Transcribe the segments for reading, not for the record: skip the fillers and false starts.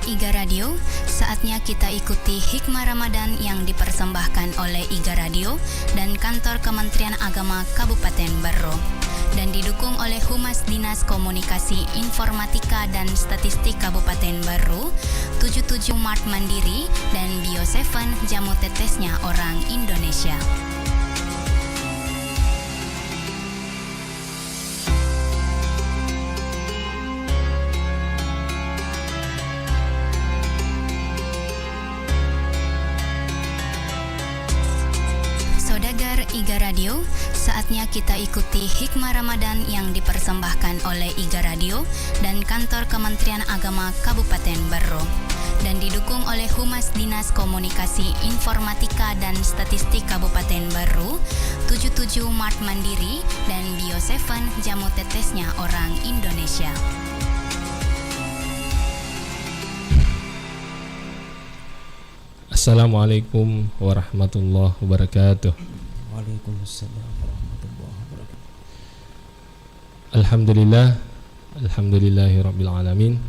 IGA Radio, saatnya kita ikuti Hikmah Ramadan yang dipersembahkan oleh IGA Radio dan Kantor Kementerian Agama Kabupaten Berro dan didukung oleh Humas Dinas Komunikasi Informatika dan Statistik Kabupaten Berro, 77 Mart Mandiri, dan Bio7 Jamu Tetesnya Orang Indonesia. Saudagar IGA Radio, saatnya kita ikuti Hikmah Ramadan yang dipersembahkan oleh IGA Radio dan Kantor Kementerian Agama Kabupaten Berro dan didukung oleh Humas Dinas Komunikasi Informatika dan Statistik Kabupaten Berro, 77 Mart Mandiri, dan Bio7 Jamu Tetesnya Orang Indonesia. Assalamualaikum warahmatullahi wabarakatuh. Waalaikumsalam warahmatullahi wabarakatuh. Alhamdulillahi rabbil alamin.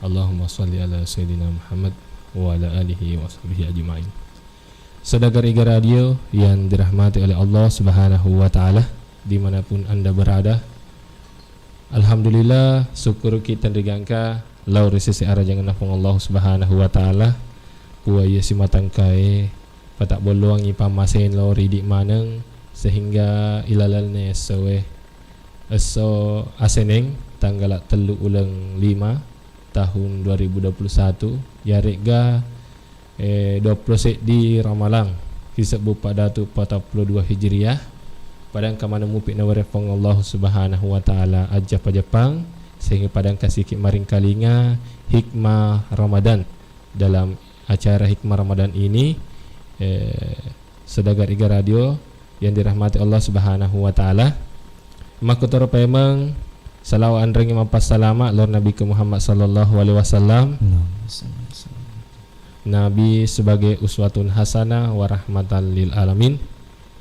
Allahumma shalli ala sayyidina Muhammad wa ala alihi wa sahbihi ajma'in. Saudagar IGA Radio yang dirahmati oleh Allah Subhanahu wa taala dimanapun Anda berada. Alhamdulillah, syukur kita digangka lau resesi arah jangan nafung Allah Subhanahu wa taala. Kuaya si matangkai patak boluang ipa masin lori di maneng sehingga ilalalnya sewe eso aseneng tanggal 3 ulang 5 tahun 2021 yarega 20 di Ramalang hisab pada tu 42 Hijriah padang kamana mupik nawarefong Allah Subhanahu wa taala aja pa Jepang sehingga padang kasih maring kalinga hikmah Ramadan. Dalam acara Hikmah Ramadan ini Saudagar IGA Radio yang dirahmati Allah Subhanahu wa taala, makutoro pemang salawa andrengi mampas salama lor Nabi Muhammad sallallahu alaihi wasallam. Nabi sebagai uswatun hasanah wa rahmatan lil alamin.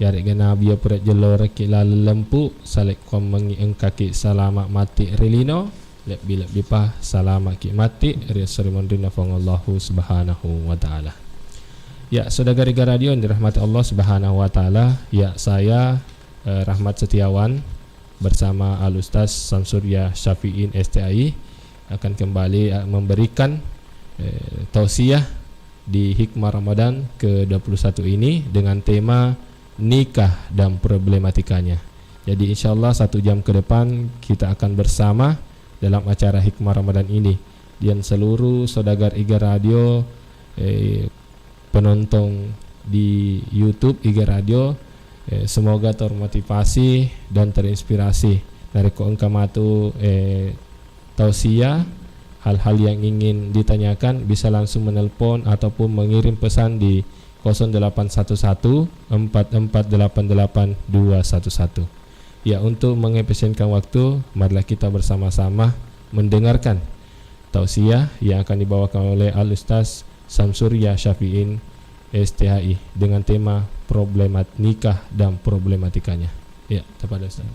Yarega Nabi puret jelor kila lempu salek kom mengi engkaki salama mati relino lek bila bipah salama ki mati risri mondina fangallahu subhanahu wa taala. Ya, Saudagar IGA Radio yang dirahmati Allah Subhanahu wa taala, ya saya Rahmat Setiawan bersama Al Ustaz Samsurya Syafi'in STAI akan kembali memberikan tausiah di Hikmah Ramadan ke-21 ini dengan tema nikah dan problematikanya. Jadi insyaallah 1 jam ke depan kita akan bersama dalam acara Hikmah Ramadan ini dan seluruh Saudagar IGA Radio penonton di YouTube IGA Radio semoga termotivasi dan terinspirasi dari engkamatu tausiah hal-hal yang ingin ditanyakan bisa langsung menelpon ataupun mengirim pesan di 0811 4488 211. Ya, untuk mengefisienkan waktu, marilah kita bersama-sama mendengarkan tausiah yang akan dibawakan oleh Al Ustaz Samsurya Syafi'in STHI dengan tema nikah dan problematikanya. Ya, kepada Ustaz.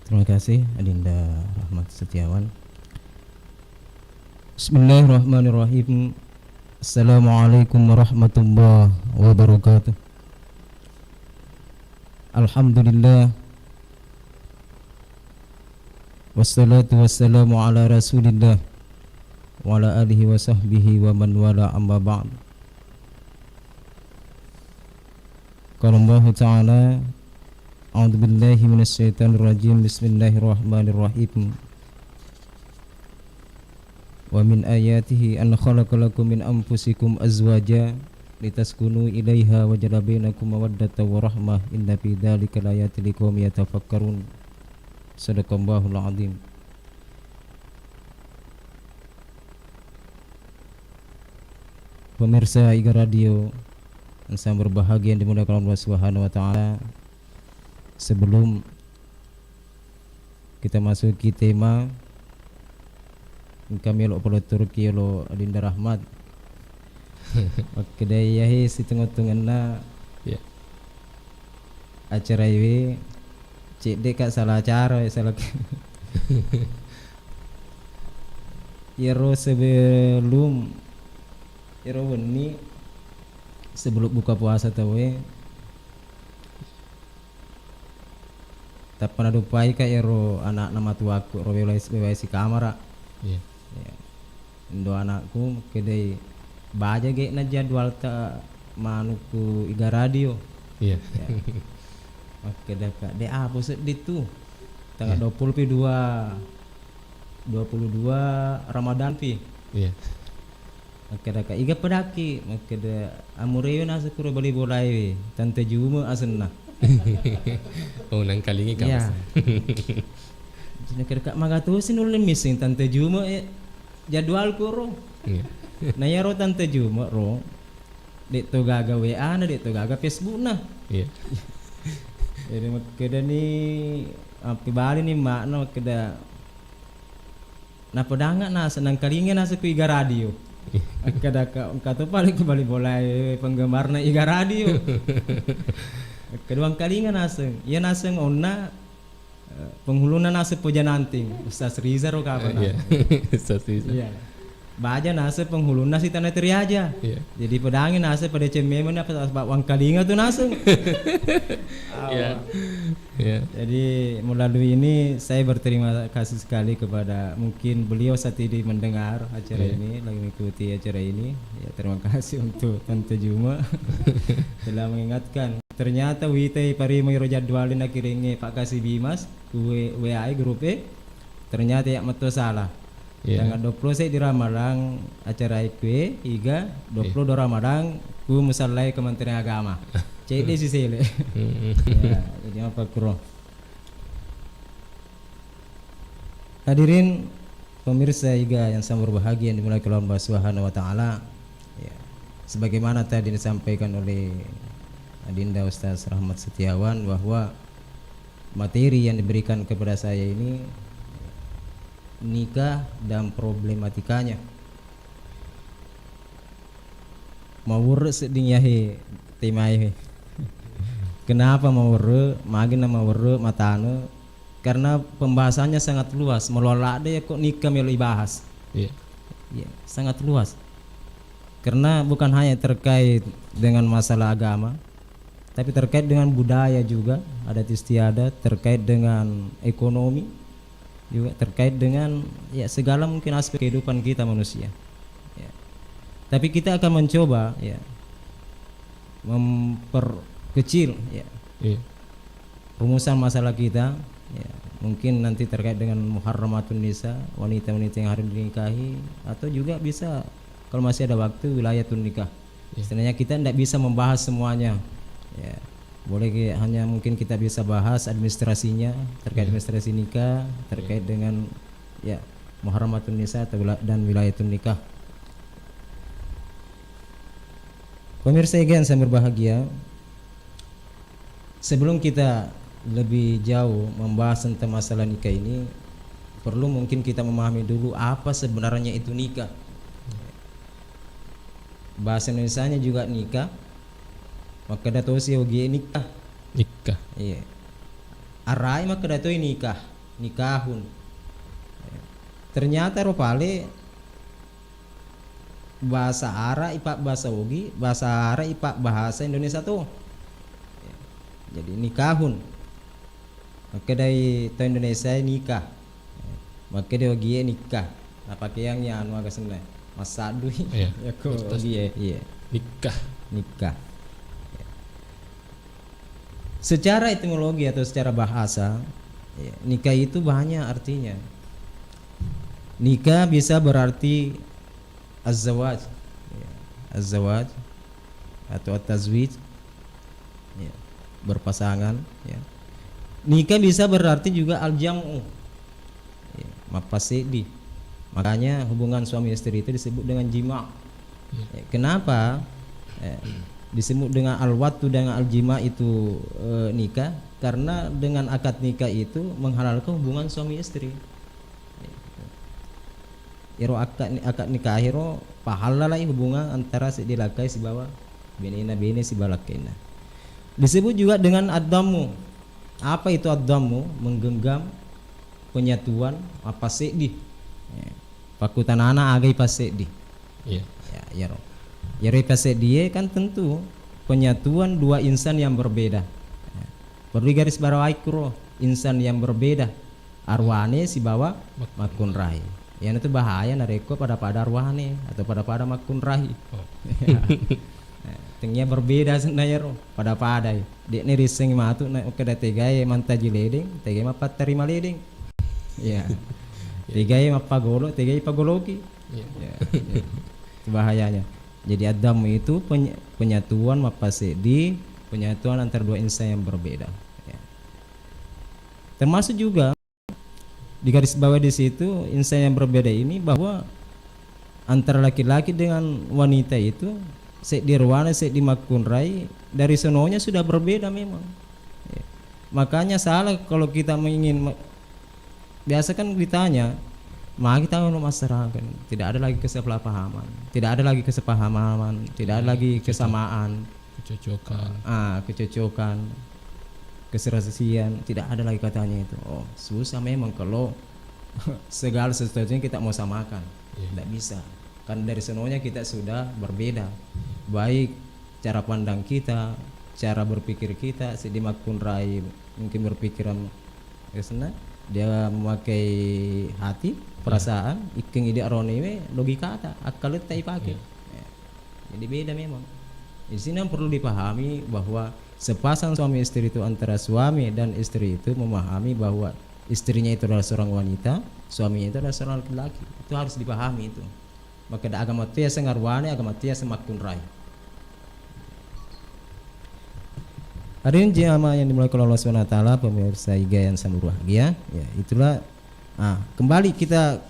Terima kasih Adinda Rahmat Setiawan. Bismillahirrahmanirrahim. Assalamualaikum warahmatullahi wabarakatuh. Alhamdulillah, wassalatu wassalamu ala rasulillah wa ala alihi wa sahbihi wa man wala amma ba'd. Qala Allah ta'ala, a'udzu billahi minasy syaithanir rajim, bismillahirrahmanirrahim. Wa min ayatihi an khalaqalakum min anfusikum azwaja litaskunu ilaiha wa ja'ala bainakum mawaddatan wa rahmah inna fi dzalika laayatin liqaumin yatafakkarun. Shadaqallahul azim. Pemirsa IGA Radio yang sangat berbahagia yang dimuliakan Allah Subhanahu wa taala, sebelum kita masuki tema kami lo perlu Turki lo Adinda Rahmat kedai yahi si tengok-tengokna Ya. acara ini cik dek salah acara salah Iro sebelum iro weni sebelum buka puasa tawe tak pernah dupai ka iro anak nama tuaku ro bewai si kamera Iya. ya. Indo anakku kedai baja ge na jadwal ta manuku iga radio Iya. ya. Oke dah kak de apa sedih tuh tanggal 22 Ramadan pi. Iya. Oke dah kak iga pedaki oke dah amureyo na sekuro bali bolai tante juma asenna. Oh nang kalingi ka. Ya. Jadi kak magato sinulin missing tante juma jadwal ko ro. Iya. Na yaro tante juma ro. Dek to gaga WA na dek to gaga Facebook na. Iya. Jadi makeda ni api bali ni mak na makeda na pedanga na senang kalinga na sa iga radio. Kada ka kato pali ko bali bolay penggemar na iga radio. Kedua kalinga naseng, ya naseng onna penghulu na nasa pujananting Ustaz Riza ro ka Iya. Sasi. Iya. Baja nasa penghulu nasi tanah teri aja. Iya. Jadi pedangin nasa pada cememe na pas wang kalinga tuh naseng. Iya. Iya. Jadi melalui ini saya berterima kasih sekali kepada mungkin beliau saat ini mendengar acara ini, lagi mengikuti acara ini. Ya, terima kasih untuk Tante Juma telah mengingatkan. Ternyata witai pari mengiro jadwalin akhirnya Pak Kasih Bimas WA grup ternyata ya metu salah. Iya. Tanggal 20 saya di Ramalang acara IQ iga 20 do Ramalang ku musallai Kementerian Agama. Cek di sisi le. Ya, jadi apa kuro. Hadirin pemirsa iga yang sangat berbahagia yang dimulai oleh Allah Subhanahu wa taala. Ya. Sebagaimana tadi disampaikan oleh Adinda Ustaz Rahmat Setiawan bahwa materi yang diberikan kepada saya ini nikah dan problematikanya. Mawur sedinyahe temai. Kenapa mawur? Magina mawur matane karena pembahasannya sangat luas. Melola ada ya kok nikah melu dibahas. Iya. Ya, sangat luas. Karena bukan hanya terkait dengan masalah agama, tapi terkait dengan budaya juga, adat istiadat, terkait dengan ekonomi, juga terkait dengan ya segala mungkin aspek kehidupan kita manusia. Ya. Tapi kita akan mencoba ya memperkecil ya Iya. rumusan masalah kita. Ya, mungkin nanti terkait dengan muharramatun nisa, wanita-wanita yang harus dinikahi, atau juga bisa kalau masih ada waktu wilayatun nikah. Istilahnya kita tidak bisa membahas semuanya. Ya, boleh hanya mungkin kita bisa bahas administrasinya terkait administrasi nikah, terkait dengan ya muharramatun nisa dan wilayatun nikah. Pemirsa yang saya berbahagia, sebelum kita lebih jauh membahas tentang masalah nikah ini, perlu mungkin kita memahami dulu apa sebenarnya itu nikah. Bahasa Indonesianya juga nikah. Maka dato si ogi nikah. Nikah. Iya. Arai maka dato nikah, nikahun. Ternyata ropale bahasa Arab ipak bahasa ogi, bahasa Arab ipak bahasa Indonesia tuh. Jadi nikahun. Maka dari to Indonesia nikah. Maka dia ogi nikah. Apa yang anu agak senang. Masadu. Iya. Ya kok ogi iya. Nikah. Nikah. Secara etimologi atau secara bahasa, ya, nikah itu banyak artinya. Nikah bisa berarti az-zawaj, ya, az-zawaj atau at-tazwij, ya, berpasangan. Ya. Nikah bisa berarti juga al-jam'u, ya, mafasidi. Makanya hubungan suami istri itu disebut dengan jima'. Ya, kenapa? Disebut dengan al-wattu dengan al-jima itu nikah karena dengan akad nikah itu menghalalkan hubungan suami istri. Iro akad nikah iro pahalalai hubungan antara si dilakai si bawa benina bene si balakena. Disebut juga dengan ad-dammu. Apa itu ad-dammu? Menggenggam, penyatuan, apa sedih. pakutan anak agai pasek di. Iya. Ya ro. Ya pasek dia kan tentu penyatuan dua insan yang berbeda. Ya. Perlu garis bawahi kuro, insan yang berbeda. Arwane si bawa makun rahi. Yang itu bahaya nareko pada arwane atau pada makun rahi. Oh. Ya. Tengnya berbeda sebenarnya ro pada dek ni riseng matu na kada tegai mantaji ledeng tegai mapat terima ledeng ya tegai mapagolo tegai pagoloki ya, itu bahayanya. Jadi Adam itu penyatuan mapasedi, penyatuan antara dua insan yang berbeda ya. Termasuk juga di garis bawah di situ insan yang berbeda ini bahwa antara laki-laki dengan wanita itu sek di Rwana, sek di Makunrai dari sononya sudah berbeda memang. Ya. Makanya salah kalau kita ingin biasa kan ditanya, maka kita mau masyarakat tidak ada lagi kesalahpahaman, tidak ada lagi kesepahaman, tidak ada lagi kesamaan, kecocokan, keserasian, tidak ada lagi katanya itu. Oh susah memang kalau segala sesuatunya kita mau samakan, tidak bisa. Kan dari sononya kita sudah berbeda. Baik cara pandang kita, cara berpikir kita, Sidimak Kunrai mungkin berpikiran kesana, dia memakai hati, perasaan, iking ide arone logika ada, akal itu tak pakai. Ya. Jadi beda memang. Di sini yang perlu dipahami bahwa sepasang suami istri itu antara suami dan istri itu memahami bahwa istrinya itu adalah seorang wanita, suaminya itu adalah seorang laki-laki. Itu harus dipahami itu. Maka da agama tia sengarwane, agama tia semakun rai. Hari ini jamaah yang dimulai oleh Allah SWT, pemirsa IGA yang sangat berbahagia. Ya, itulah. Kembali kita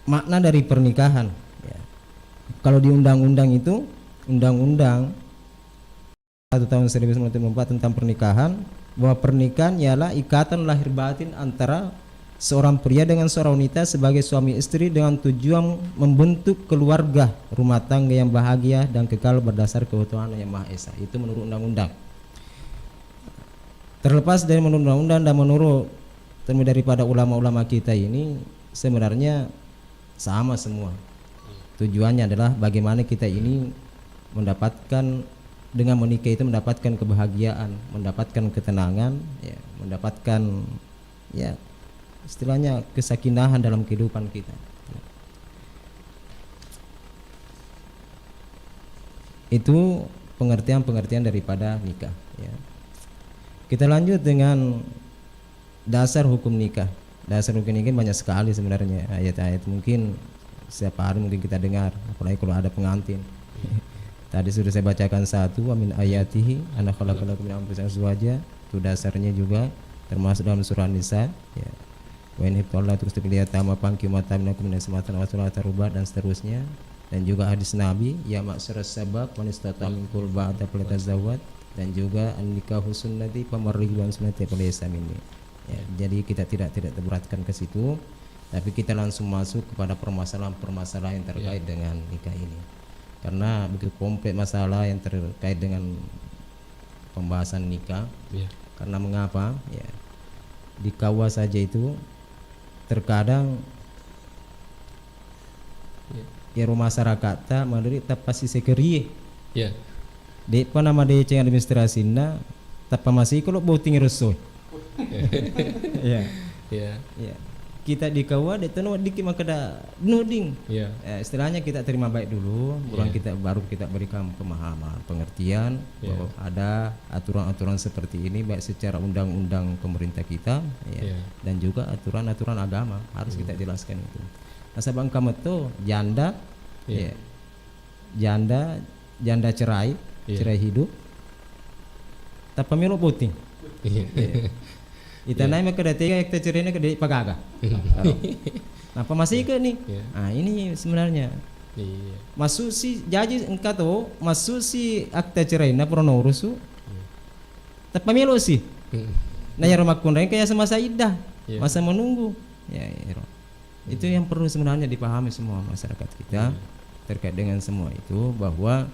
makna dari pernikahan. Ya. Kalau di undang-undang itu, undang-undang 1 tahun 1994 tentang pernikahan, bahwa pernikahan ialah ikatan lahir batin antara seorang pria dengan seorang wanita sebagai suami istri dengan tujuan membentuk keluarga rumah tangga yang bahagia dan kekal berdasar ketuhanan yang Maha Esa. Itu menurut undang-undang. Terlepas dari menurut undang-undang dan menurut daripada ulama-ulama kita ini sebenarnya sama semua. Tujuannya adalah bagaimana kita ini mendapatkan dengan menikah itu mendapatkan kebahagiaan, mendapatkan ketenangan, ya, mendapatkan ya istilahnya kesakinahan dalam kehidupan kita. Itu pengertian-pengertian daripada nikah ya. Kita lanjut dengan dasar hukum nikah. Dasar hukum nikah banyak sekali sebenarnya ayat-ayat, mungkin setiap hari mungkin kita dengar, apalagi kalau ada pengantin. Tadi sudah saya bacakan satu, wa min ayatihi ana khalaqalakum min anfusikum azwaja. Itu dasarnya juga termasuk dalam surah Nisa ya. Wa in Allah terus dilihat tama pangki mata minakum min samatan wa taruba dan seterusnya. Dan juga hadis Nabi ya ma'syaras sabab wa istata minkum ba'da falatazawwad, dan juga an-nikahu sunnati famarriwan sunnati falaysa minni. Ya, jadi kita tidak terberatkan ke situ, tapi kita langsung masuk kepada permasalahan-permasalahan yang terkait dengan nikah ini. Karena begitu kompleks masalah yang terkait dengan pembahasan nikah. Karena mengapa? Ya. Di KUA saja itu terkadang ya rumah masyarakat tak menderita pasti sekeri ya de nama de ceng administrasinya tapi masih kalau bauting reso ya kita di kawa de tanu dikit maka da nuding istilahnya kita terima baik dulu baru kita berikan pemahaman pengertian bahwa ada aturan-aturan seperti ini baik secara undang-undang pemerintah kita dan juga aturan-aturan agama harus kita jelaskan itu. Nasabang kamu tuh janda janda cerai hidup tapi pemilu puting Ita naik ke datega kita cerita ke pagaga. Apa masih ke nih? Nah ini sebenarnya. Masuk si jaji engkau tuh masuk si akta cerai na pronorusu. Tapi pemilu sih. Nah ya rumah kundain kayak semasa iddah, masa menunggu. Ya. Itu yang perlu sebenarnya dipahami semua masyarakat kita terkait dengan semua itu, bahwa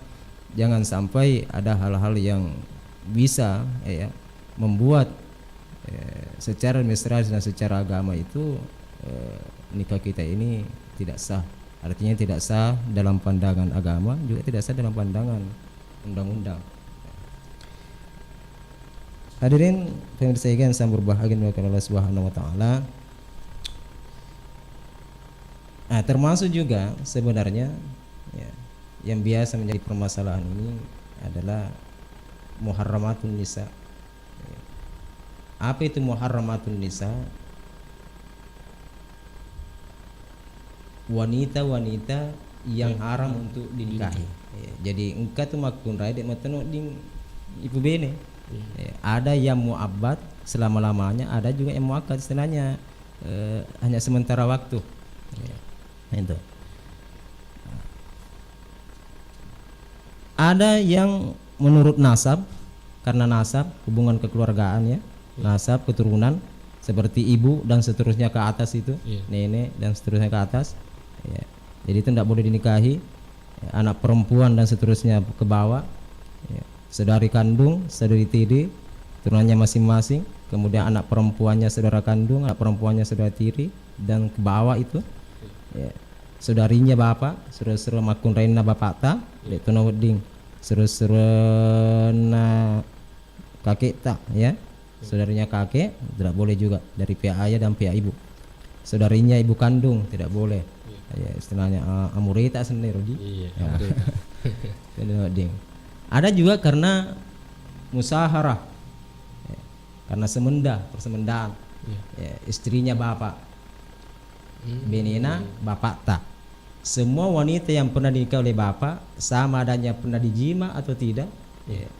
jangan sampai ada hal-hal yang bisa membuat secara administrasi dan secara agama itu nikah kita ini tidak sah. Artinya tidak sah dalam pandangan agama, juga tidak sah dalam pandangan undang-undang. Hadirin pemirsa yang sangat berbahagia oleh Allah Subhanahu wa taala. Nah, termasuk juga sebenarnya ya, yang biasa menjadi permasalahan ini adalah muharramatun nisa. Apa itu muharramatun nisa? Wanita-wanita yang haram untuk dinikahi. Ya, jadi engkau tu makun rai dek mateno ding ibu bene. Ya, ada yang mu'abbad selama-lamanya, ada juga yang muakkad istilahnya hanya sementara waktu. Ya, itu. Ada yang menurut nasab, karena nasab hubungan kekeluargaan ya, nasab keturunan seperti ibu dan seterusnya ke atas itu, nenek dan seterusnya ke atas. Ya. Jadi itu tidak boleh dinikahi. Ya, anak perempuan dan seterusnya ke bawah. Ya. Saudari kandung, saudari tiri, turunannya masing-masing. Kemudian anak perempuannya saudara kandung, anak perempuannya saudara tiri, dan ke bawah itu. Ya. Saudarinya bapak, saudara makun raina bapak ta, itu naweding. Saudara kakek tak, ya. Saudarinya kakek tidak boleh juga dari pihak ayah dan pihak ibu. Saudarinya ibu kandung tidak boleh. Ya, istilahnya amurita sendiri di. Iya, amurita. Ada juga karena musaharah. Ya, karena persemendaan. Ya, istrinya bapak. Benena bapak tak. Semua wanita yang pernah dinikah oleh bapak sama adanya pernah dijima atau tidak, ya.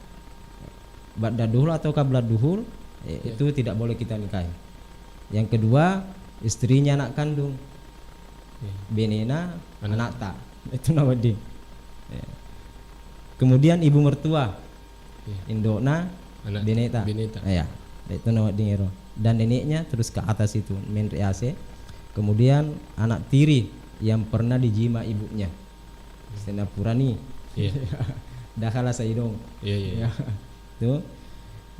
Ba'da duhul atau qabla duhul, ya, itu tidak boleh kita nikahi. Yang kedua, istrinya anak kandung. Benena anak tak. Itu namanya. Ya. Kemudian ibu mertua. Indokna beneta. Ya, itu namanya. Dan neneknya terus ke atas itu men riase. Kemudian anak tiri yang pernah dijima ibunya. Senapura nih. Dakhala sayyidong. Iya. Tuh.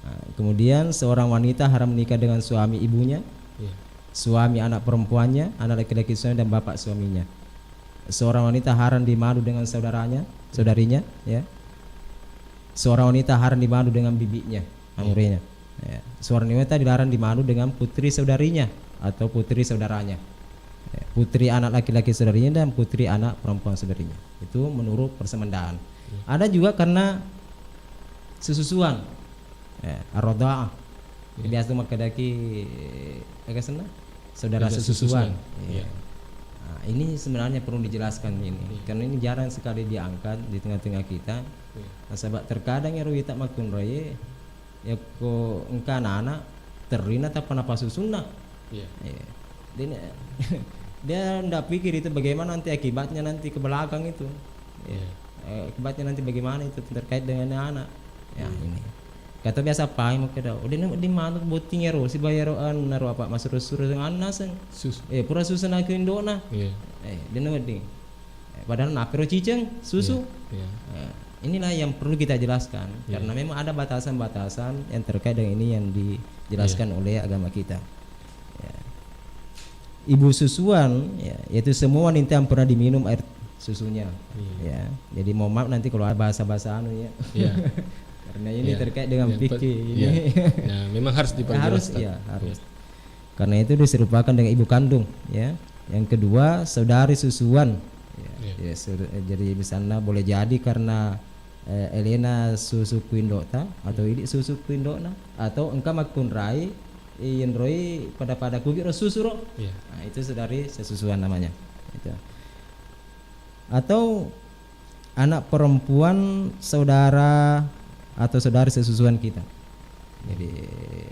Nah, kemudian seorang wanita haram menikah dengan suami ibunya. Suami anak perempuannya, anak laki-laki suami dan bapak suaminya. Seorang wanita haram dimadu dengan saudarinya, ya. Seorang wanita haram dimadu dengan bibinya, amurinya. Ya. Seorang wanita dilarang dimadu dengan putri saudarinya atau putri saudaranya. Ya. Putri anak laki-laki saudarinya dan putri anak perempuan saudarinya. Itu menurut persemendaan. Ada juga karena sususuan. Ya, ar-radha'ah. Biasa makadaki agak senang saudara sesusuan. Ya. Nah, ini sebenarnya perlu dijelaskan ini, karena ini jarang sekali diangkat di tengah-tengah kita. Nah, sebab terkadang ya tak makun raya ya ko engka anak terina tak pernah susunna. Ya. Dia ndak pikir itu bagaimana nanti akibatnya nanti ke belakang itu. Ya. Akibatnya nanti bagaimana itu terkait dengan anak. Ya, ini. Kata biasa pai mo kada. Udah di mana boting ero si bayaroan naro apa masuk-surus dengan anasan. Pura susu nak indona. Dia ding. Padahal nak pero ciceng susu. Inilah yang perlu kita jelaskan karena memang ada batasan-batasan yang terkait dengan ini yang dijelaskan oleh agama kita. Ya. Ibu susuan ya, yaitu semua wanita yang pernah diminum air susunya. Ya. Jadi mohon maaf nanti kalau ada bahasa-bahasa anu ya. Karena ini terkait dengan fikih ini. Ya, memang harus diperjelas. Harus. Karena itu diserupakan dengan ibu kandung, ya. Yang kedua, saudari susuan. Ya, jadi di sana boleh jadi karena Elena susu kuindota atau ini susu kuindona atau engkau makun rai yen roi pada kugiro susu ro. Nah, itu saudari sesusuan namanya. Itu. Atau anak perempuan saudara atau saudari sesusuan kita. Jadi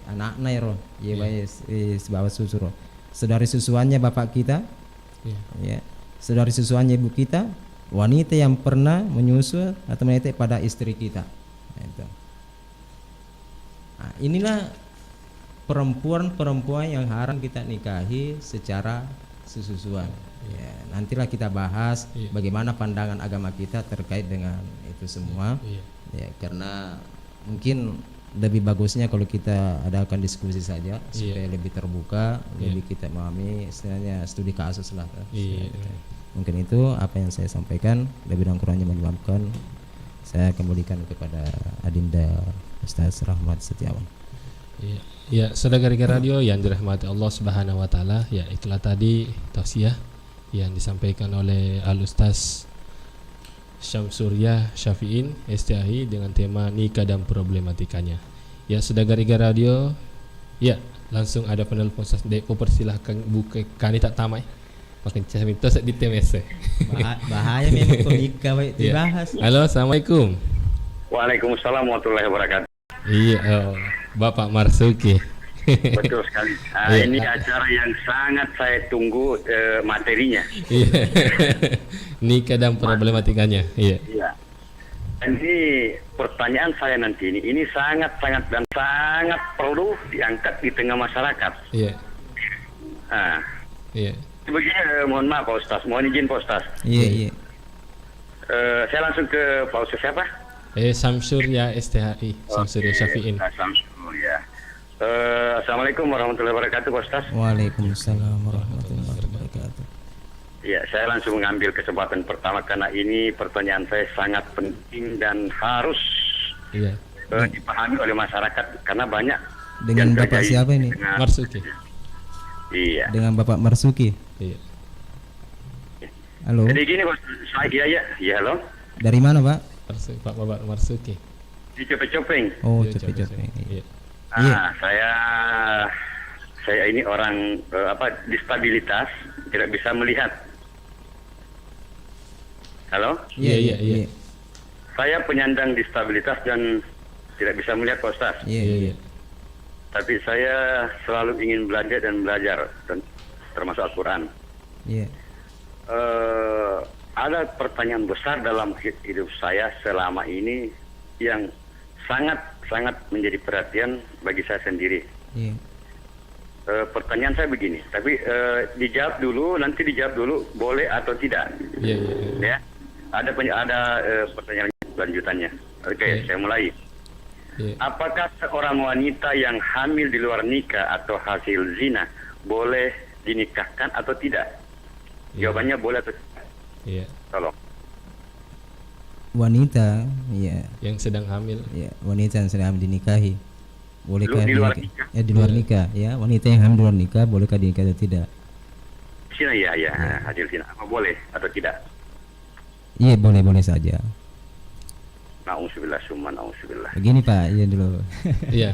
anak nairo ya sebab susu roh. Saudari susuannya bapak kita. Ya. Saudari susuannya ibu kita, wanita yang pernah menyusu atau menetek pada istri kita. Nah, inilah perempuan-perempuan yang haram kita nikahi secara sesusuan. Ya, nantilah kita bahas bagaimana pandangan agama kita terkait dengan itu semua. Ya, karena mungkin lebih bagusnya kalau kita adakan diskusi saja supaya lebih terbuka, lebih kita memahami istilahnya studi kasus lah. Mungkin itu apa yang saya sampaikan, lebih dan kurangnya mohon dimaafkan. Saya kembalikan kepada Adinda Ustaz Rahmat Setiawan. Ya, saudara radio yang dirahmati Allah Subhanahu wa taala, ya itulah tadi tausiah yang disampaikan oleh Al Ustaz Syamsuryah Syafi'in STAI dengan tema nikah dan problematikanya. Ya, saudara radio, ya langsung ada penelpon Ustaz Depo, persilahkan buka kani tak tamai. Makin cah minta set di TMS. Bahaya memang kok nikah baik dibahas. Halo, assalamualaikum. Waalaikumsalam warahmatullahi wabarakatuh. Iya, Bapak Marsuki. Betul sekali. Ini acara yang sangat saya tunggu materinya. Iya. Nikah dan problematikanya. Iya. Iya. Dan ini pertanyaan saya nanti ini sangat dan sangat perlu diangkat di tengah masyarakat. Iya. Nah, Iya. begini, mohon maaf Pak Ustaz, mohon izin Pak Ustaz. Iya. Saya langsung ke Pak Ustaz siapa? Samsuryah STHI, Samsuryah Syafi'in. Samsul ya. Assalamualaikum warahmatullahi wabarakatuh Pak Ustaz. Waalaikumsalam warahmatullahi wabarakatuh. Ya, saya langsung mengambil kesempatan pertama karena ini pertanyaan saya sangat penting dan harus dipahami oleh masyarakat karena banyak. Dengan Bapak siapa ini? Marsuki. Iya. Dengan Bapak Marsuki. Iya. Halo. Jadi gini Pak, ya halo. Dari mana Pak? Pak Bapak Marsuki. Di Copeng. Oh, Iya, Copeng. Iya. Saya ini orang disabilitas, tidak bisa melihat. Halo? Iya. Saya penyandang disabilitas dan tidak bisa melihat Pak Ustaz. Iya. Tapi saya selalu ingin belajar dan termasuk Al-Quran. Iya. Ada pertanyaan besar dalam hidup saya selama ini yang sangat menjadi perhatian bagi saya sendiri. Iya. Pertanyaan saya begini, tapi dijawab dulu boleh atau tidak? Iya. Ya, ada pertanyaan lanjutannya. Oke, saya mulai. Iya. Apakah seorang wanita yang hamil di luar nikah atau hasil zina boleh dinikahkan atau tidak? Jawabannya boleh atau tidak? Iya. Tolong. Wanita, iya. Yang sedang hamil. Ya, wanita yang sedang dinikahi. Bolehkah Di luar dinikah? nikah? Di luar nikah, ya. Wanita yang hamil di luar nikah bolehkah dinikah atau tidak? Zina ya, hasil zina. Apa boleh atau tidak? Iya, boleh saja. Nauzubillah summa nauzubillah. Begini Pak, iya dulu. Iya.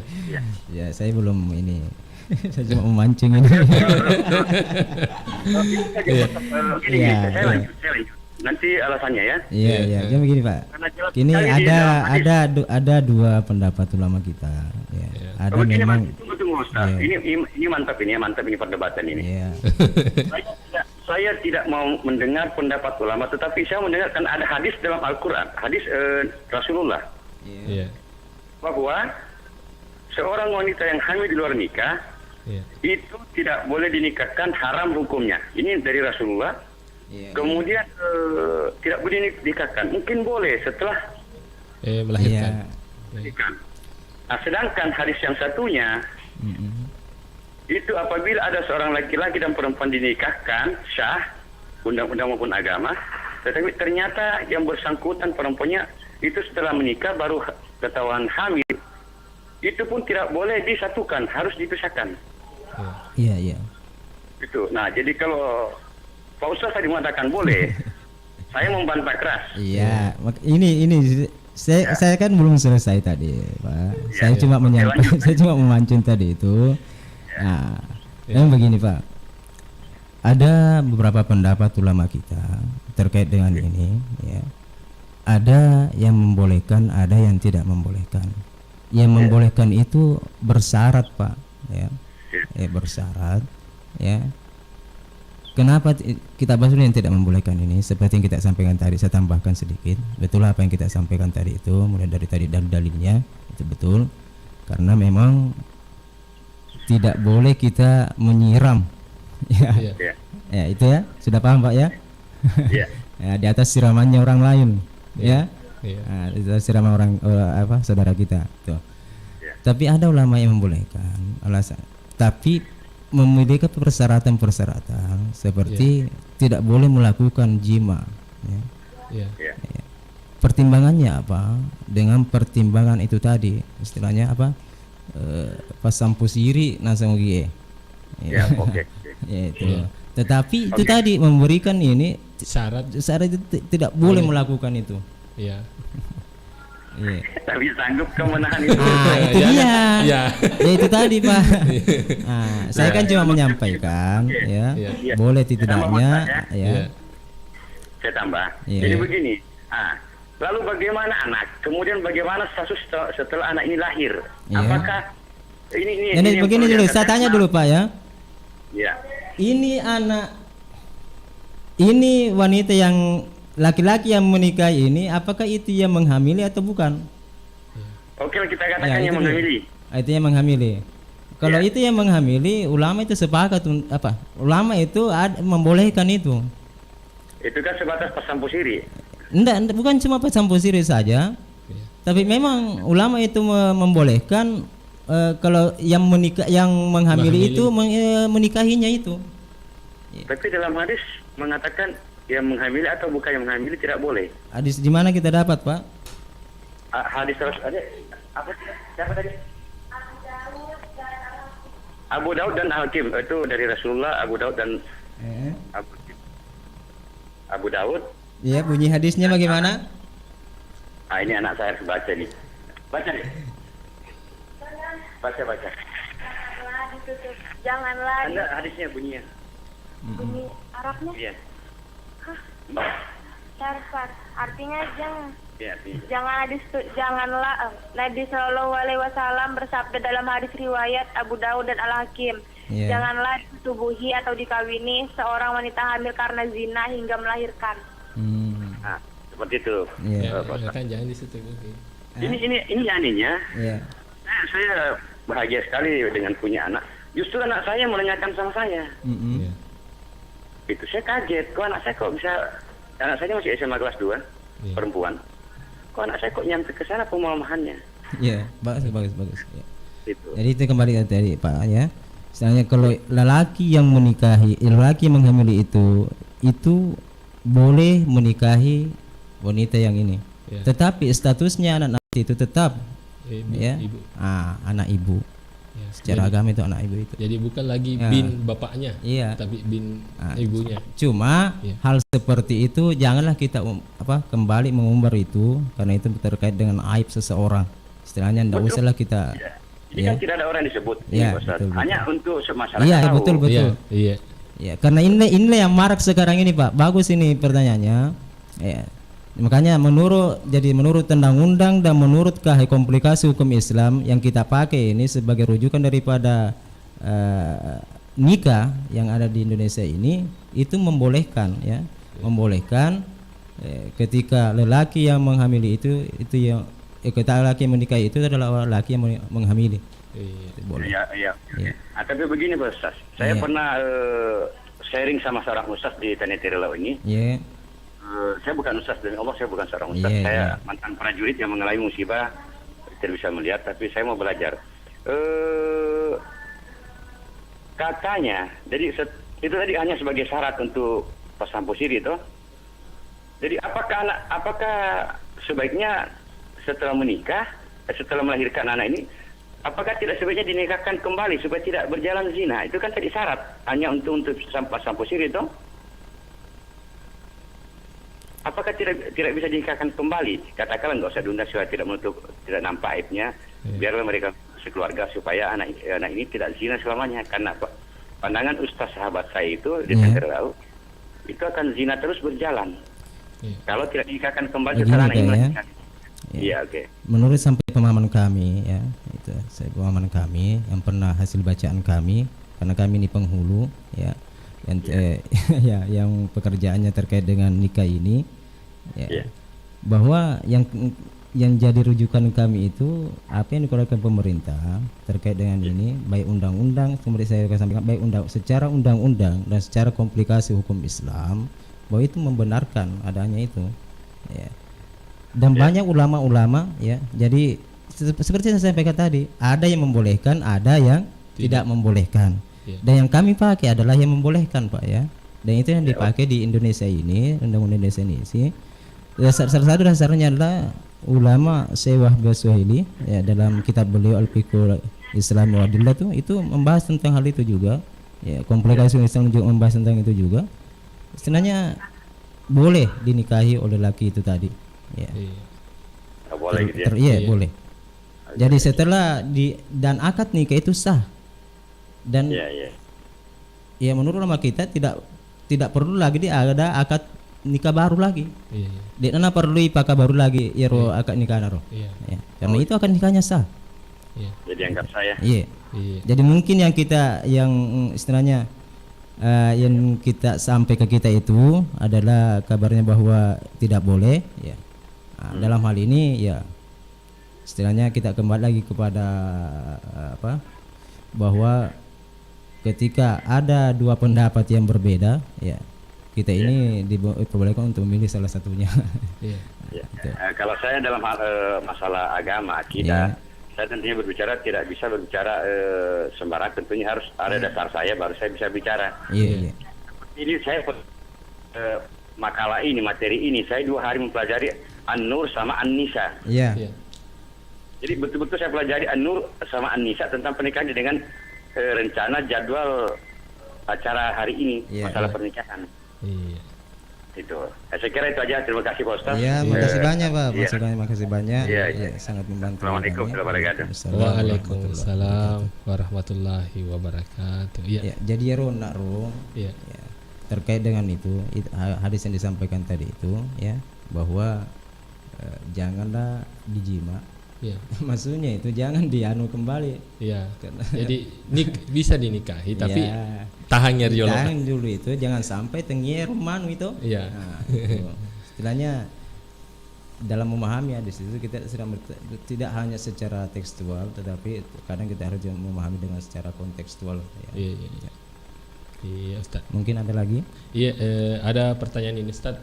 Ya, saya belum ini. Saya cuma memancing ini. Gini, saya lanjut. Nanti alasannya ya. Iya. Jadi begini Pak. Karena jelas Ini sekali di dalam ada dua pendapat ulama kita. Ya. Ada begini, memang. tunggu Ustaz. Iya. Ini mantap ini perdebatan ini. Iya. Saya tidak mau mendengar pendapat ulama, tetapi saya mendengarkan ada hadis dalam Al-Quran, hadis Rasulullah, Iya. bahwa seorang wanita yang hamil di luar nikah itu tidak boleh dinikahkan, haram hukumnya. Ini dari Rasulullah. Iya. Kemudian tidak boleh dinikahkan, mungkin boleh setelah Melahirkan. nikah. Nah, sedangkan hadis yang satunya itu apabila ada seorang laki-laki dan perempuan dinikahkan sah undang-undang maupun agama, tetapi ternyata yang bersangkutan perempuannya itu setelah menikah baru ketahuan hamil, itu pun tidak boleh disatukan, harus dipisahkan. Iya. Itu. Nah, jadi kalau Pak Ustaz tadi mengatakan boleh, saya membantah keras. Iya. Ini saya kan belum selesai tadi, Pak. Saya cuma menyampaikan, saya cuma memancing tadi itu. Nah, yang begini Pak, ada beberapa pendapat ulama kita terkait dengan ini, ya. Ada yang membolehkan, ada yang tidak membolehkan. Yang membolehkan itu bersyarat Pak, ya, bersyarat, ya. Kenapa kita bahas yang tidak membolehkan ini? Seperti yang kita sampaikan tadi, saya tambahkan sedikit. Betul apa yang kita sampaikan tadi itu, mulai dari tadi dalilnya itu betul, karena memang tidak boleh kita menyiram, ya. Ya itu ya, sudah paham Pak ya? Ya, di atas siramannya orang lain, ya. Nah, di atas siraman saudara kita, tuh. Tapi ada ulama yang membolehkan alasan, tapi memiliki persyaratan-persyaratan seperti tidak boleh melakukan jima. Ya. Ya. Ya. Pertimbangannya apa? Dengan pertimbangan itu tadi, istilahnya apa? Pasampu siri nasangugie. Ya, oke. Ya, itu. Ya. Tetapi itu Oke. tadi memberikan ini Syarat. syarat itu tidak boleh melakukan itu. Ya. Iya. Tapi sanggup kau menahan itu. Itu Ya, dia. ya. Ya itu tadi Pak. Saya kan cuma menyampaikan, ya, Iya. boleh tidaknya, ya. Ya. Saya tambah. Iya. Jadi begini. Lalu bagaimana anak? Kemudian bagaimana status setelah anak ini lahir? Iya. Apakah ini Jadi begini yang dulu, perlu saya tanya dulu Pak ya. Ya. Ini wanita yang laki-laki yang menikah ini, apakah itu yang menghamili atau bukan? Oke, kita katakan Ya, yang itu dia. menghamili. Itu yang menghamili. Kalau Ya. itu yang menghamili, ulama itu sepakat apa? Ulama itu membolehkan itu. Itu kan sebatas pasampu siri. Enggak, bukan cuma pasampu siri saja. Ya. Tapi memang ulama itu membolehkan kalau yang menghamili itu menikahinya itu. Tapi dalam hadis mengatakan yang menghamili atau bukan yang menghamili tidak boleh. Hadis di mana kita dapat, Pak? Hadis terus ada apa? Siapa tadi? Abu Daud dan Hakim itu dari Rasulullah. Abu Daud dan Abu Daud. Iya, bunyi hadisnya bagaimana? Ini anak saya harus baca nih. Baca nih. Baca. Janganlah ditutup. Janganlah Anda hadisnya bunyinya. bunyi Arabnya. Iya. Syarfat. Artinya jangan. Iya, artinya. Janganlah Nabi Shallallahu Alaihi Wasallam bersabda dalam hadis riwayat Abu Daud dan Al Hakim. Iya. Janganlah ditubuhi atau dikawini seorang wanita hamil karena zina hingga melahirkan. Seperti itu. Iya. Ya, kan jangan di situ. Oke. Ini anehnya. Iya. Saya bahagia sekali dengan punya anak. Justru anak saya menanyakan sama saya. Ya. Itu saya kaget. Kok anak saya kok bisa? Anak saya masih SMA kelas 2, Iya. perempuan. Kok anak saya kok nyampe ke sana pemahamannya? Iya, bagus. Ya. Itu. Jadi itu kembali ke tadi, Pak ya. Misalnya kalau lelaki yang menghamili itu boleh menikahi wanita yang ini. Ya. Tetapi statusnya anak nanti itu tetap Ibu, ya. ibu. Anak ibu. Ya. Secara agama itu anak ibu itu. Jadi bukan lagi Ya. bin bapaknya, Iya. tapi bin Ah. ibunya. Cuma Iya. hal seperti itu janganlah kita kembali mengumbar itu karena itu terkait dengan aib seseorang. Istilahnya tidak Betul. usahlah kita. Ini Ya. kan tidak ada orang disebut. Iya, Ini, Ustaz. betul. Hanya untuk masyarakat Iya, tahu. betul. Iya. Ya, karena ini yang marak sekarang ini, Pak. Bagus ini pertanyaannya. Ya. Makanya menurut undang-undang dan menurut komplikasi hukum Islam yang kita pakai ini sebagai rujukan daripada nikah yang ada di Indonesia ini itu membolehkan ya, membolehkan ketika lelaki yang menghamili itu yang ketika lelaki yang menikahi itu adalah lelaki yang menghamili. Iya. Itu boleh. Iya. Iya. Tapi begini Pak Ustaz, saya Iya. pernah sharing sama seorang ustaz di Tanitirelau ini. Ya. Saya bukan ustaz demi Allah, saya bukan seorang ustaz. Iya, Saya iya. mantan prajurit yang mengalami musibah, tidak bisa melihat, tapi saya mau belajar. Katanya, jadi itu tadi hanya sebagai syarat untuk pasampu siri toh. Jadi apakah sebaiknya setelah menikah, setelah melahirkan anak ini, apakah tidak sebaiknya dinikahkan kembali supaya tidak berjalan zina? Itu kan tadi syarat hanya untuk pasampu siri toh. Apakah tidak bisa dinikahkan kembali? Katakanlah nggak usah diundang supaya tidak nampak aibnya. Biarlah mereka sekeluarga supaya anak ini tidak zina selamanya. Karena pandangan ustaz sahabat saya itu di Tangerau itu akan zina terus berjalan. Kalau tidak dinikahkan kembali Begini, setelah anak ini Pak, ya. melahirkan. Iya, oke. Menurut sampai pemahaman kami ya, itu saya pemahaman kami yang pernah hasil bacaan kami karena kami ini penghulu ya, yang yang pekerjaannya terkait dengan nikah ini ya, Iya. bahwa yang jadi rujukan kami itu apa yang dikeluarkan pemerintah terkait dengan ini, baik undang-undang seperti saya sampaikan, baik secara undang-undang dan secara komplikasi hukum Islam, bahwa itu membenarkan adanya itu ya. Dan banyak ulama-ulama ya, jadi seperti yang saya sampaikan tadi, ada yang membolehkan, ada yang tidak membolehkan. Ya. Dan yang kami pakai adalah yang membolehkan, Pak, ya. Dan itu yang dipakai di Indonesia ini, Undang-Undang Indonesia ini sih. Salah satu dasarnya adalah ulama Syekh Wahbi Suhaili, ya, dalam kitab beliau Al-Fiqhul Islam wa Adillah itu membahas tentang hal itu juga. Ya, komplikasi Islam juga membahas tentang itu juga. Istilahnya boleh dinikahi oleh laki itu tadi. Ya. Boleh gitu ya. Iya, boleh. Jadi setelah dan akad nikah itu sah. Dan ya menurut ulama kita tidak perlu lagi ada akad nikah baru lagi. Di mana perlu ipaka baru lagi ya roh akad nikah naro. Ya. Karena itu akad nikahnya sah. Jadi anggap saya. Iya. Jadi mungkin yang istilahnya yang kita sampai ke kita itu adalah kabarnya bahwa tidak boleh, ya. Dalam hal ini ya istilahnya kita kembali lagi kepada bahwa ketika ada dua pendapat yang berbeda, ya kita ini diperbolehkan untuk memilih salah satunya. Kalau saya dalam hal masalah agama akidah, saya tentunya tidak bisa berbicara sembarang, tentunya harus ada dasar saya baru saya bisa bicara. Ini saya makalah ini, materi ini saya 2 hari mempelajari An-Nur sama An-Nisa. Jadi betul-betul saya pelajari An-Nur sama An-Nisa tentang pernikahan dengan rencana jadwal acara hari ini, masalah pernikahan. Itu. Saya kira itu aja. Terima kasih Pak Ustaz. Ya, makasih banyak Pak. Makasih banyak. Sangat membantu. Assalamualaikum warahmatullahi wabarakatuh. Waalaikumsalam warahmatullahi wabarakatuh. Ya, jadi nak terkait dengan itu hadis yang disampaikan tadi itu, ya, bahwa janganlah dijima. Maksudnya itu jangan dianu kembali. Jadi bisa dinikahi tapi tahan dulu itu, jangan sampai tengier manu itu. Nah, itu. Istilahnya dalam memahami hadis itu kita sedang tidak hanya secara tekstual, tetapi kadang kita harus memahami dengan secara kontekstual. Iya Ustaz. Mungkin ada lagi? Iya, ada pertanyaan ini Ustaz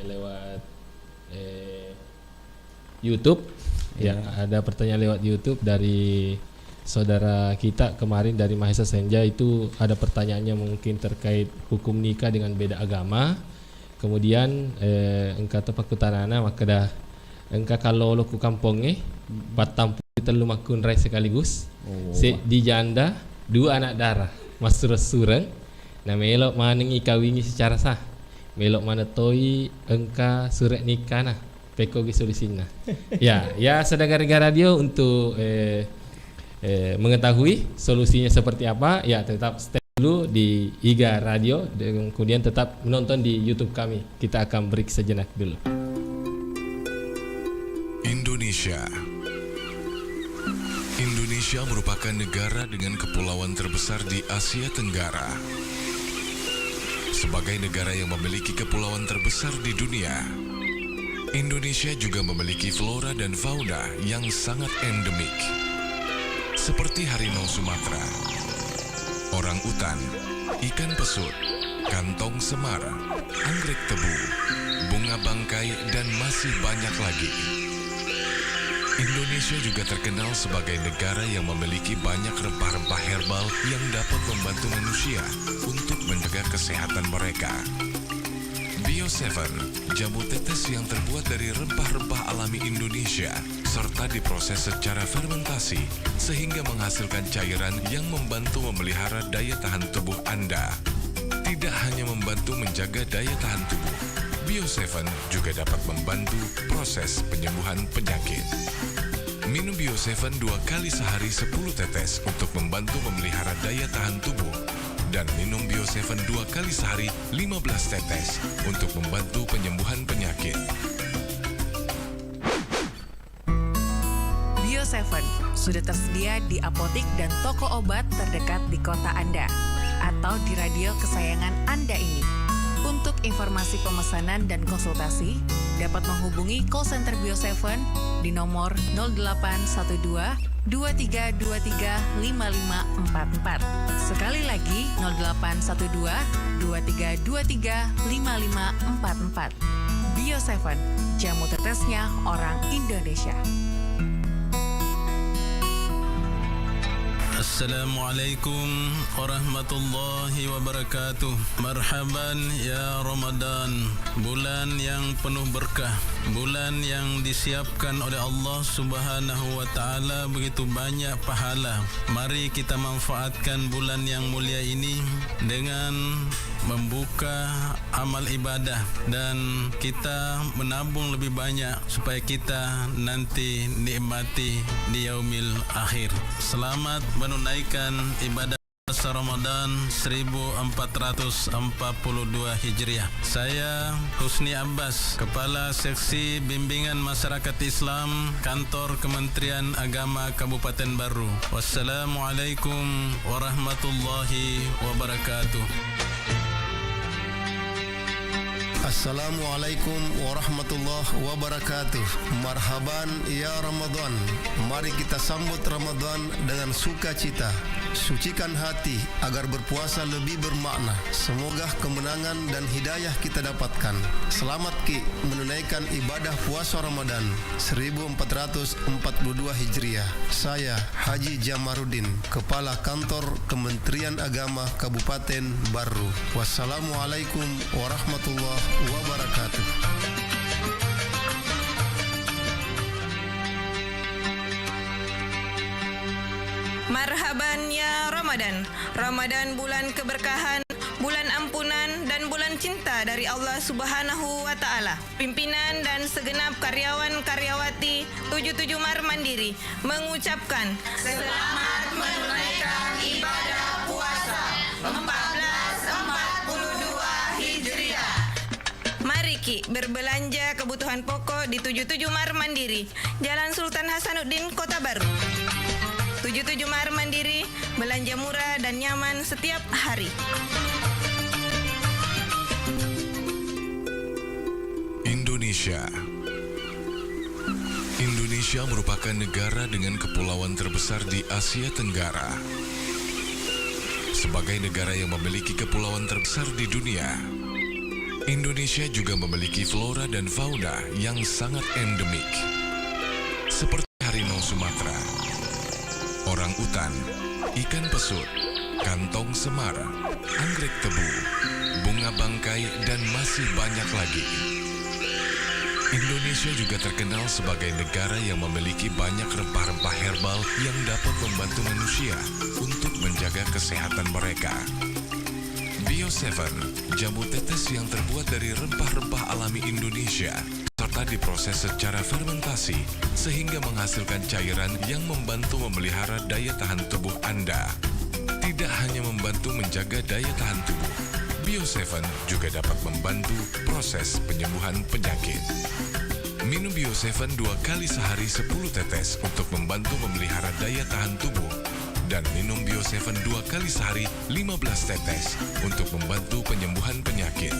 lewat YouTube. Ada pertanyaan lewat YouTube dari saudara kita kemarin dari Mahesa Senja. Itu ada pertanyaannya mungkin terkait hukum nikah dengan beda agama. Kemudian engkau tepakutanana maka dah engkau kalau lo ku kampongnya batam telu makun rai sekaligus. Di janda 2 anak darah masuk sureng. Nah melok maneng ikawingi secara sah. Melok mana toi engkau surat nikah nah. Peko solusinya. Ya Saudagar Radio untuk mengetahui solusinya seperti apa, ya tetap stay dulu di IGA Radio dan kemudian tetap menonton di YouTube kami. Kita akan break sejenak dulu. Indonesia merupakan negara dengan kepulauan terbesar di Asia Tenggara. Sebagai negara yang memiliki kepulauan terbesar di dunia, Indonesia juga memiliki flora dan fauna yang sangat endemik, seperti harimau Sumatera, orang utan, ikan pesut, kantong semar, anggrek tebu, bunga bangkai, dan masih banyak lagi. Indonesia juga terkenal sebagai negara yang memiliki banyak rempah-rempah herbal yang dapat membantu manusia untuk menjaga kesehatan mereka. Bio7, jamu tetes yang terbuat dari rempah-rempah alami Indonesia serta diproses secara fermentasi sehingga menghasilkan cairan yang membantu memelihara daya tahan tubuh Anda. Tidak hanya membantu menjaga daya tahan tubuh, Bio7 juga dapat membantu proses penyembuhan penyakit. Minum Bio7 2 kali sehari 10 tetes untuk membantu memelihara daya tahan tubuh. Dan minum Bio7 2 kali sehari 15 tetes untuk membantu penyembuhan penyakit. Bio7 sudah tersedia di apotik dan toko obat terdekat di kota Anda atau di radio kesayangan Anda ini. Untuk informasi pemesanan dan konsultasi, dapat menghubungi call center Bio7 di nomor 0812 2323 5544. Sekali lagi 0812 2323 5544. Bio7, jamu tetesnya orang Indonesia. Assalamualaikum warahmatullahi wabarakatuh. Marhaban ya Ramadan, bulan yang penuh berkah, bulan yang disiapkan oleh Allah Subhanahu wa taala begitu banyak pahala. Mari kita manfaatkan bulan yang mulia ini dengan membuka amal ibadah dan kita menabung lebih banyak supaya kita nanti nikmati di yaumil akhir. Selamat menunaikan ibadah puasa Ramadan 1442 Hijriah. Saya Husni Abbas, Kepala Seksi Bimbingan Masyarakat Islam Kantor Kementerian Agama Kabupaten Baru. Wassalamualaikum warahmatullahi wabarakatuh. Assalamualaikum warahmatullahi wabarakatuh. Marhaban ya Ramadan. Mari kita sambut Ramadan dengan sukacita. Sucikan hati agar berpuasa lebih bermakna. Semoga kemenangan dan hidayah kita dapatkan. Selamat Ki menunaikan ibadah puasa Ramadan 1442 Hijriah. Saya Haji Jamaruddin, Kepala Kantor Kementerian Agama Kabupaten Baru. Wassalamualaikum warahmatullahi wabarakatuh. Marhaban ya Ramadan. Ramadan bulan keberkahan, bulan ampunan dan bulan cinta dari Allah Subhanahu wa taala. Pimpinan dan segenap karyawan-karyawati 77 Mar Mandiri mengucapkan selamat menunaikan ibadah puasa 1442 Hijriah. Mari Ki berbelanja kebutuhan pokok di 77 Mar Mandiri, Jalan Sultan Hasanuddin, Kota Baru. 77 Mar Mandiri, belanja murah dan nyaman setiap hari. Indonesia merupakan negara dengan kepulauan terbesar di Asia Tenggara. Sebagai negara yang memiliki kepulauan terbesar di dunia, Indonesia juga memiliki flora dan fauna yang sangat endemik, seperti harimau Sumatera, orang utan, ikan pesut, kantong semar, anggrek tebu, bunga bangkai, dan masih banyak lagi. Indonesia juga terkenal sebagai negara yang memiliki banyak rempah-rempah herbal yang dapat membantu manusia untuk menjaga kesehatan mereka. Bio7, jamu tetes yang terbuat dari rempah-rempah alami Indonesia, serta diproses secara fermentasi sehingga menghasilkan cairan yang membantu memelihara daya tahan tubuh Anda. Tidak hanya membantu menjaga daya tahan tubuh, Bio7 juga dapat membantu proses penyembuhan penyakit. Minum Bio7 2 kali sehari 10 tetes untuk membantu memelihara daya tahan tubuh, dan minum Bio7 2 kali sehari 15 tetes untuk membantu penyembuhan penyakit.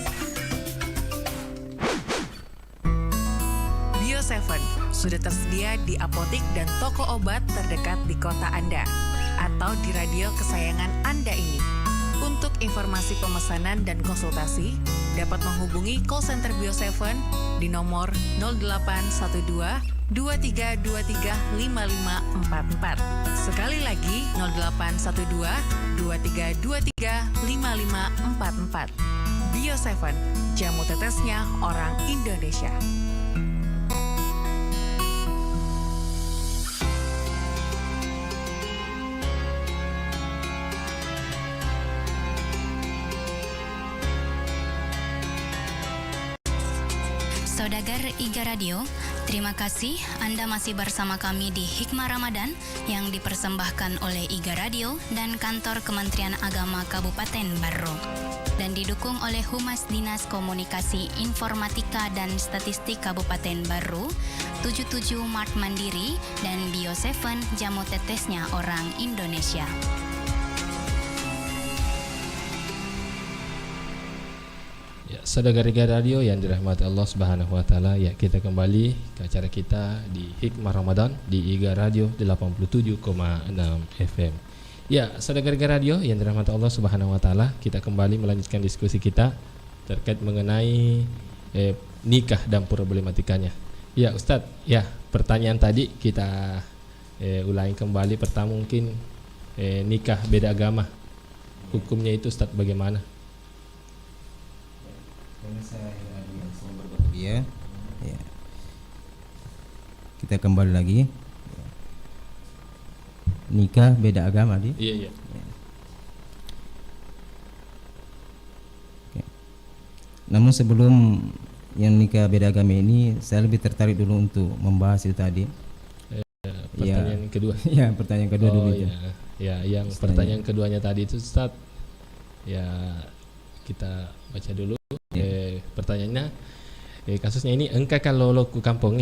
Bio7 sudah tersedia di apotik dan toko obat terdekat di kota Anda atau di radio kesayangan Anda ini. Untuk informasi pemesanan dan konsultasi, dapat menghubungi call center Bio7 di nomor 0812 2323 5544. Sekali lagi 0812 2323 5544. Bio7, jamu tetesnya orang Indonesia. Saudagar Iga Radio, terima kasih Anda masih bersama kami di Hikmah Ramadan yang dipersembahkan oleh Iga Radio dan Kantor Kementerian Agama Kabupaten Baru dan didukung oleh Humas Dinas Komunikasi Informatika dan Statistik Kabupaten Baru, 77 Mart Mandiri, dan Bio7, jamu tetesnya orang Indonesia. Saudagar Iga Radio yang dirahmati Allah Subhanahu wa taala, ya, kita kembali ke acara kita di Hikmah Ramadan di Iga Radio 87,6 FM. Ya, Saudagar Iga Radio yang dirahmati Allah Subhanahu wa taala, kita kembali melanjutkan diskusi kita terkait mengenai nikah dan problematikanya. Ya, Ustadz, ya, pertanyaan tadi kita ulangi kembali. Pertama mungkin nikah beda agama. Hukumnya itu Ustaz bagaimana? Ya. Kita kembali lagi. Nikah beda agama di. Iya. Oke. Namun sebelum yang nikah beda agama ini, saya lebih tertarik dulu untuk membahas itu tadi. Pertanyaan kedua. Ya, pertanyaan kedua dulu itu. Ya, yang pertanyaan keduanya tadi itu Ustaz. Ya, kita baca dulu. Pertanyaannya, kasusnya ini engkau kalau lo ku kampung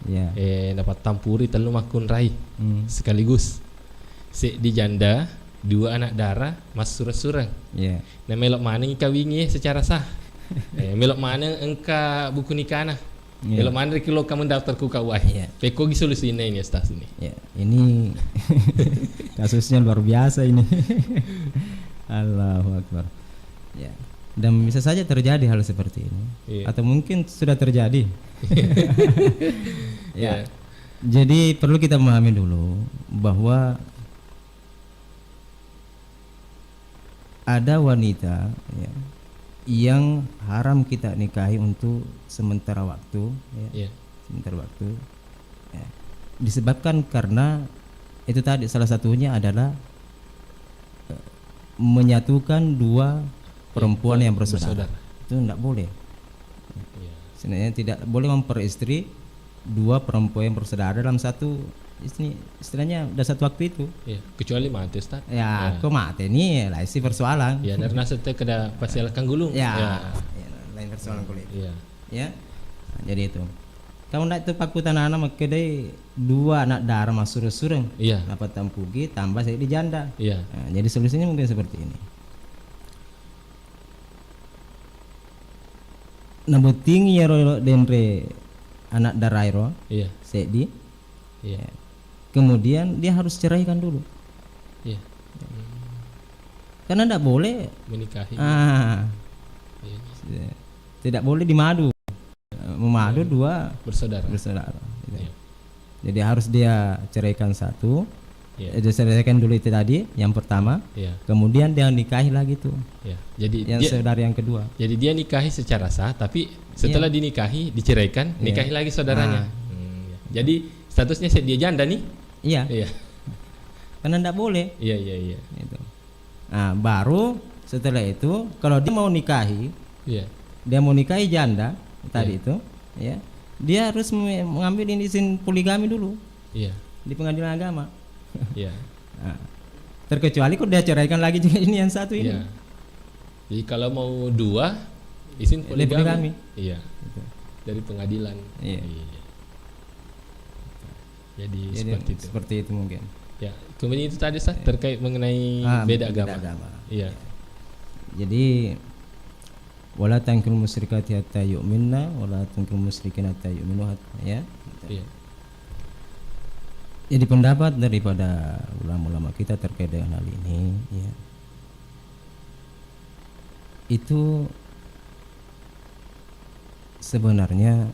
Ya. Dapat tampuri telu makun rai sekaligus. Di janda 2 anak darah mas surang-surang. Ya. Nah melok mana ngika wingi secara sah. Melok mana engka buku nikah nah. Ya. Melok mana kilo kamu daftar ku kawai. Ya. Peko solusi ini Ustaz ini. Ya, ini kasusnya luar biasa ini. Allahu Akbar. Ya. Dan bisa saja terjadi hal seperti ini. Iya. Atau mungkin sudah terjadi. Ya. Jadi perlu kita memahami dulu bahwa ada wanita ya, yang haram kita nikahi untuk sementara waktu ya. Sementara waktu ya. Disebabkan karena itu tadi salah satunya adalah menyatukan 2 perempuan yang bersaudara. Itu tidak boleh. Sebenarnya tidak boleh memperistri 2 perempuan yang bersaudara dalam satu istilahnya udah satu waktu itu. Ya, kecuali mati Ustaz. Ya, kok mati ini lah isi persoalan. Ya, karena sete keda pasialkan gulung. Ya, lain persoalan kulit. Iya. Ya. Nah, jadi itu. Kamu nak itu pakutan anak kedai 2 anak darah masuk sureng. Iya. Dapat tampugi tambah saya di janda. Iya. Nah, jadi solusinya mungkin seperti ini. Namun tinggi ya denre anak darah iya. Sedi. Iya. Kemudian dia harus ceraikan dulu. Iya. Karena tidak boleh menikahi. Iya. Tidak boleh dimadu. Memadu 2 bersaudara. Iya. Jadi harus dia ceraikan satu. Iya. Dia ceraikan dulu itu tadi yang pertama. Iya. Kemudian dia nikahi lagi tuh. Iya. Jadi yang saudara yang kedua. Jadi dia nikahi secara sah, tapi setelah dinikahi diceraikan, nikahi lagi saudaranya. Jadi statusnya dia janda nih. Iya. Iya. Karena tidak boleh. Iya. Itu. Nah, baru setelah itu kalau dia mau nikahi, dia mau nikahi janda tadi itu, ya, dia harus mengambil izin poligami dulu. Iya. Di pengadilan agama. Iya. Nah, terkecuali kok dia ceraikan lagi juga ini yang satu ini. Iya. Jadi kalau mau 2 izin poligami. Iya. Gitu. Dari pengadilan. Iya. Jadi seperti itu mungkin. Ya, kemudian itu tadi terkait mengenai beda agama. Iya. Jadi wala tankul musyrikati hatta yu'minna wala tankul musyrikin hatta yu'minu ya. Iya. Jadi pendapat daripada ulama-ulama kita terkait dengan hal ini ya. Itu sebenarnya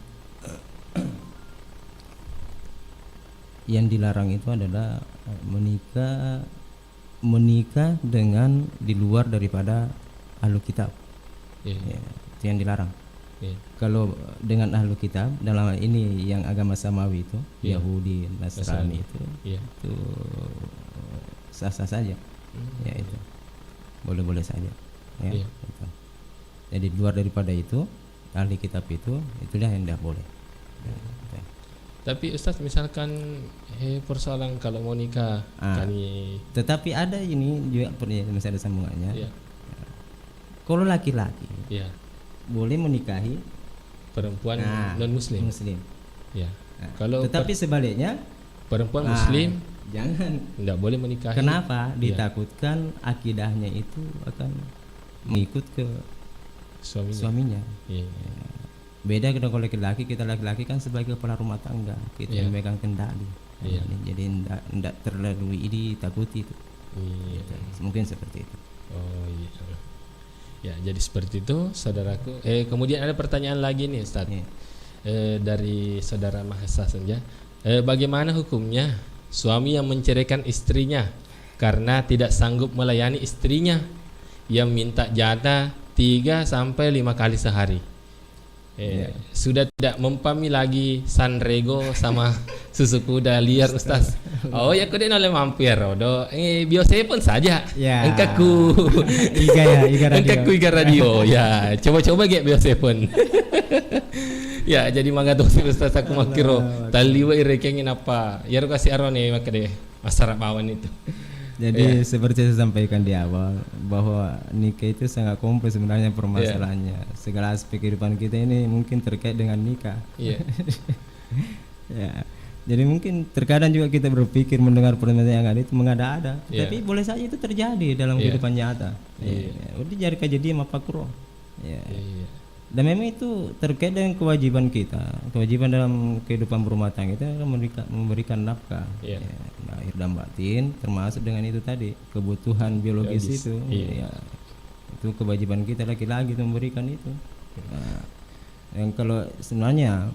yang dilarang itu adalah menikah dengan di luar daripada ahlu kitab. Ya, itu yang dilarang. Kalau dengan ahlu kitab dalam hal ini yang agama samawi itu Yahudi, Nasrani itu sah-sah saja. Ya itu boleh-boleh saja. Ya, gitu. Jadi luar daripada itu ahli kitab itulah yang tidak boleh. Gitu. Tapi Ustaz misalkan persoalan kalau mau nikah tetapi ada ini juga masih ada sambungannya. Kalau laki-laki boleh menikahi perempuan non muslim. Ya. Kalau tetapi sebaliknya perempuan muslim jangan tidak boleh menikahi. Kenapa? Ditakutkan akidahnya itu akan mengikut ke suaminya. Iya. Beda kalau laki-laki, kita laki-laki kan sebagai kepala rumah tangga, kita memegang kendali. Jadi tidak terlalu ditakuti itu. Mungkin seperti itu. Oh iya. Ya, jadi seperti itu saudaraku. Kemudian ada pertanyaan lagi nih Ustaz. Dari saudara Mahesa saja. Bagaimana hukumnya suami yang menceraikan istrinya karena tidak sanggup melayani istrinya yang minta jatah 3 sampai 5 kali sehari. Sudah tidak mempami lagi sanrego sama susu kuda liar Ustaz. Oh ya kode noleh mampir do biasa pun saja. Engkaku Iga radio. Engkaku Iga radio. Ya, coba-coba ge biasa pun. Ya, jadi mangga tuh Ustaz aku makiro taliwa irekengin apa. Ya ro kasih arone makade masyarakat bawan itu. Jadi seperti saya sampaikan di awal bahwa nikah itu sangat kompleks sebenarnya permasalahannya. Segala aspek kehidupan kita ini mungkin terkait dengan nikah. Ya. Jadi mungkin terkadang juga kita berpikir mendengar permasalahan itu mengada-ada, tapi boleh saja itu terjadi dalam kehidupan nyata. Udah jadi kejadian apa kro. Dan memang itu terkait dengan kewajiban kita, kewajiban dalam kehidupan berumah tangga itu memberikan nafkah, lahir dan batin, termasuk dengan itu tadi kebutuhan biologis itu, itu kewajiban kita laki-laki itu memberikan itu. Yang kalau sebenarnya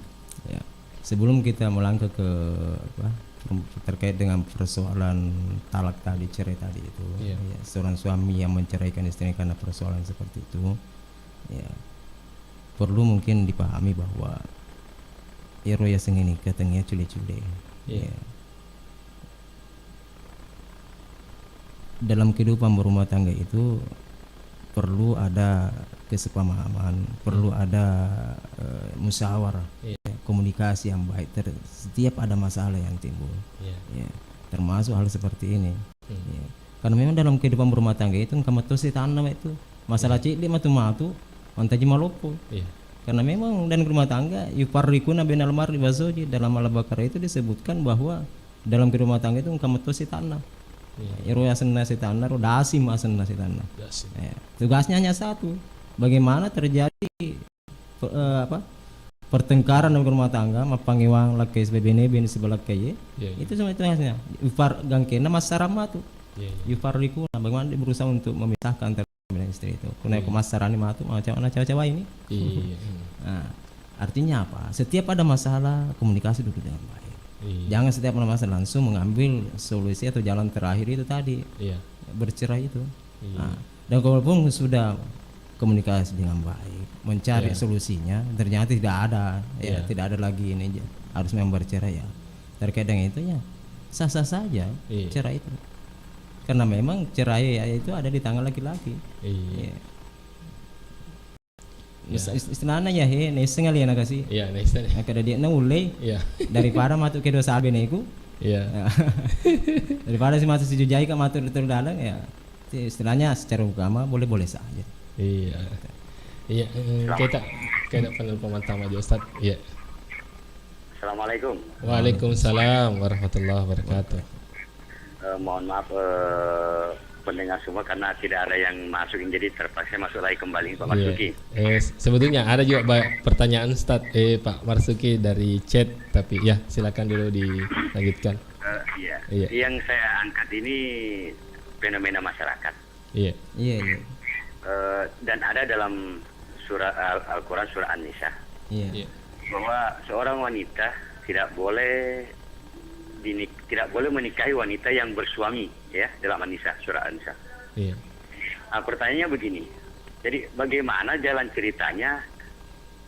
sebelum kita melangkah ke terkait dengan persoalan talak tadi, cerai tadi itu, seorang suami yang menceraikan istrinya karena persoalan seperti itu, perlu mungkin dipahami bahwa roya sengini katanya cule-cule. Dalam kehidupan berumah tangga itu perlu ada kesepahaman, perlu ada musyawarah, komunikasi yang baik. Setiap ada masalah yang timbul, termasuk hal seperti ini. Karena memang dalam kehidupan berumah tangga itu kamatosi tanam itu masalah cilik matu mantaji malopo. Karena memang dan rumah tangga yufarriquna bainal mar'i wa zawji, dalam Al-Baqarah itu disebutkan bahwa dalam rumah tangga itu kamatosi tanam. Iroyasan nasi tanah, dasim asan nasi tanah. Tugasnya hanya satu, bagaimana terjadi pertengkaran dalam rumah tangga, mapangiwang lakai sebebene bini sebelah kaya. Itu semua tugasnya. Ufar gangkena masyarakat tu. Yufarriquna, bagaimana dia berusaha untuk memisahkan antara istri itu. Kuna pemasaran ini matu macam mana cewek-cewek ini. Nah, artinya apa? Setiap ada masalah komunikasi dulu dengan baik. Jangan setiap ada masalah langsung mengambil solusi atau jalan terakhir itu tadi. Bercerai itu. Nah, dan kalaupun sudah komunikasi dengan baik, mencari solusinya, ternyata tidak ada, tidak ada lagi ini harus memang bercerai terkait dengan itu sah-sah saja cerai itu. Karena memang cerai itu ada di tangan laki-laki. Istilahnya neseng kali nakasi. Neseng. Kada dia ulei. Daripada matuk ke dosa abene iku. Daripada si masuk si jujai ka matur betul dalang istilahnya secara agama boleh-boleh saja. Kita panel pemantau aja Ustaz. Assalamualaikum. Waalaikumsalam warahmatullahi wabarakatuh. Mohon maaf pendengar semua karena tidak ada yang masukin, jadi terpaksa masuk lagi kembali Pak Marsuki. Sebetulnya ada juga pertanyaan Ustaz Pak Marsuki dari chat, tapi silakan dulu dilanjutkan. Yang saya angkat ini fenomena masyarakat. Dan ada dalam surah Al-Quran surah An-Nisa bahwa seorang wanita tidak boleh menikahi wanita yang bersuami, dalam An-Nisa, surah An-Nisa. Pertanyaannya begini, jadi bagaimana jalan ceritanya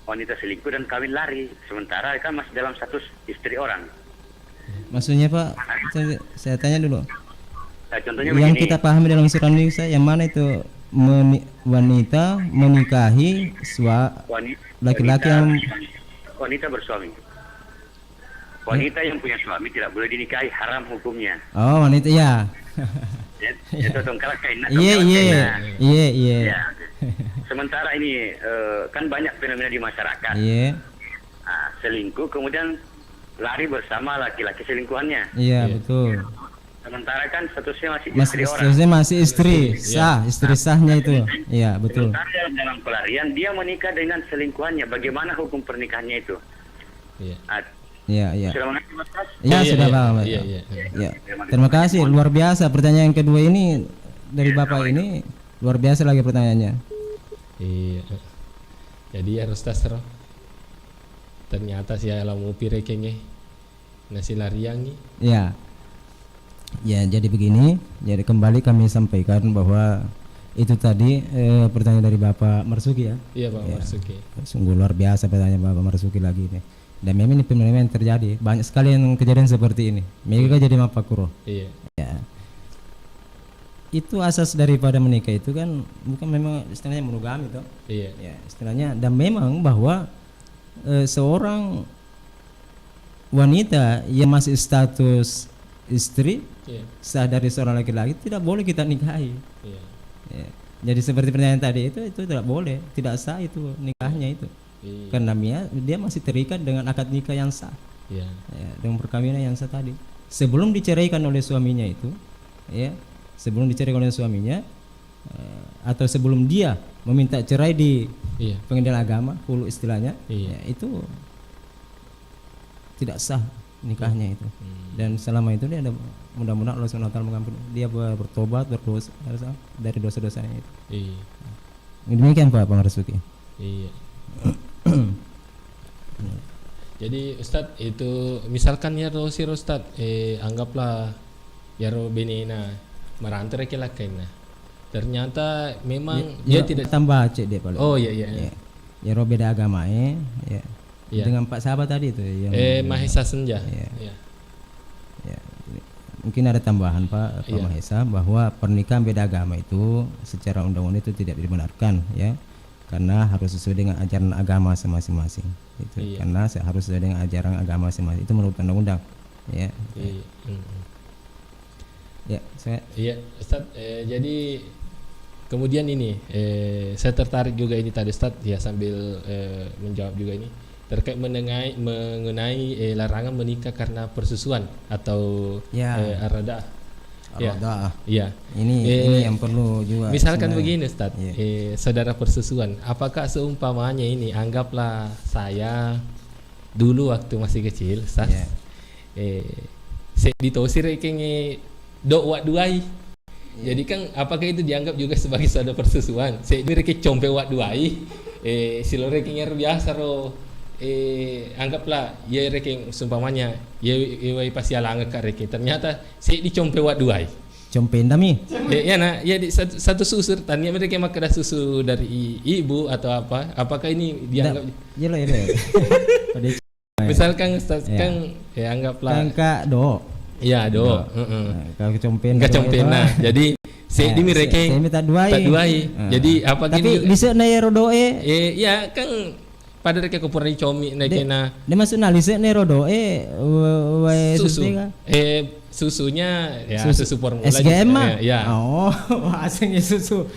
wanita selingkuh dan kawin lari sementara kan masih dalam status istri orang? Maksudnya Pak, saya tanya dulu. Contohnya yang begini, kita pahami dalam surah An-Nisa yang mana itu wanita menikahi laki-laki yang wanita bersuami. Wanita yang punya suami tidak boleh dinikahi, haram hukumnya. Oh, wanita Itu tongkala kaina. Iya. Sementara ini kan banyak fenomena di masyarakat. Selingkuh kemudian lari bersama laki-laki selingkuhannya. Betul. Sementara kan statusnya masih istri orang. Statusnya masih istri, istri sahnya itu. Betul. Sementara dalam pelarian dia menikah dengan selingkuhannya. Bagaimana hukum pernikahannya itu? Sudah mengerti Mas? Sudah paham. Terima kasih, luar biasa pertanyaan yang kedua ini dari Bapak ini luar biasa lagi pertanyaannya. Jadi harus tasro. Ternyata si alam upi rekenge nasi lariangi. Ya, jadi begini. Jadi kembali kami sampaikan bahwa itu tadi pertanyaan dari Bapak Marsuki ya. Iya Pak Marsuki. Sungguh luar biasa pertanyaan Bapak Marsuki lagi ini. Dan memang ini fenomena yang terjadi. Banyak sekali yang kejadian seperti ini. Mereka jadi mapakuro. Iya. Ya. Itu asas daripada menikah itu kan bukan memang istilahnya monogami toh. Iya. Ya, istilahnya dan memang bahwa seorang wanita yang masih status istri sah dari seorang laki-laki tidak boleh kita nikahi. Iya. Ya. Jadi seperti pertanyaan tadi itu tidak boleh, tidak sah itu nikahnya itu. Iya. Karena dia masih terikat dengan akad nikah yang sah. Iya. Ya, dengan perkawinan yang sah tadi. Sebelum diceraikan oleh suaminya itu, ya, sebelum diceraikan oleh suaminya atau sebelum dia meminta cerai di pengadilan agama, hulu istilahnya, ya, itu tidak sah nikahnya itu. Dan selama itu dia ada mudah-mudahan Allah SWT mengampuni dia bertobat berdosa dari dosa-dosanya itu. Iya. Demikian Pak Marsuki. Iya. Jadi Ustadz itu misalkan ya si Ustadz anggaplah ya benina merantau laki-laki ternyata memang dia tidak tambah cek dia paling. Oh iya. Ya beda agama ya. Dengan Pak sahabat tadi itu yang Mahesa Senja. Ya. Mungkin ada tambahan Pak Mahesa bahwa pernikahan beda agama itu secara undang-undang itu tidak dibenarkan ya. Karena harus sesuai dengan ajaran agama masing-masing. Itu karena harus sesuai dengan ajaran agama masing-masing. Itu menurut undang-undang ya. Iya, Ustaz, jadi kemudian ini saya tertarik juga ini tadi Ustaz ya sambil menjawab juga ini terkait mengenai larangan menikah karena persusuan atau ar-rada'ah. Ya. Ini yang perlu juga. Misalkan begini Ustaz, saudara persusuan, apakah seumpamanya ini anggaplah saya dulu waktu masih kecil, Ustaz, saya ditosir kayaknya dok duai. Jadi kan apakah itu dianggap juga sebagai saudara persusuan? Saya mereka compe duai, silore kayaknya biasa anggaplah ya reking sumpamanya ya pasti alanga kak reking ternyata si di compe duai compe ndami ya nah ya di satu susur tanya mereka makan susu dari ibu atau apakah ini dianggap misalkan kan ya anggaplah kak do ya do kalau compe nah jadi si di mereka minta duai jadi apa tapi bisa na rodoe ya kan pada reka kupurani comi nakena dia masuk nalise nerodo susu susunya ya susu formula SGM mah ya asingnya susu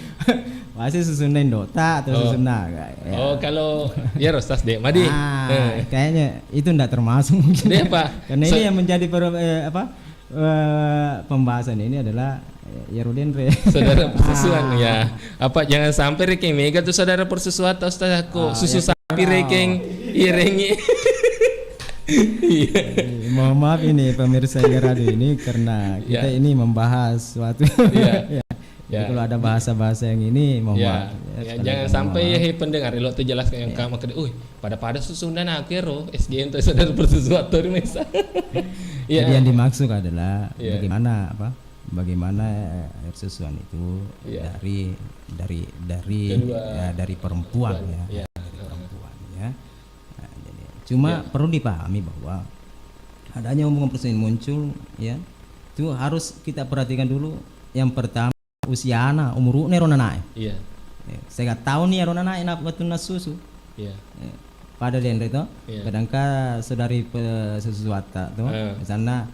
masih susu nendota atau susu naga kalau ya rostas deh madi kayaknya itu enggak termasuk mungkin deh apa karena ini yang menjadi pembahasan ini adalah ya Rudenre saudara persusuan ya apa jangan sampai reking mega tuh saudara persusuan atau susu sapi reking irengi mohon maaf ini pemirsa radio ini karena kita ini membahas suatu kalau ada bahasa-bahasa yang ini mohon maaf jangan sampai pendengar lo terjelaskan yang kamu kena pada susu dan akhir SGM tuh saudara persusuan tuh mesa jadi yang dimaksud adalah bagaimana persusuan itu dari perempuan perempuan ya. Nah, jadi, cuma perlu dipahami bahwa adanya hubungan persusuan muncul ya itu harus kita perhatikan dulu. Yang pertama usia anak umur nerona naik. Iya. Saya nggak tahu nih nerona naik nak betul susu. Iya. Pada dendre itu, kadangkala saudari sesuatu tuh, misalnya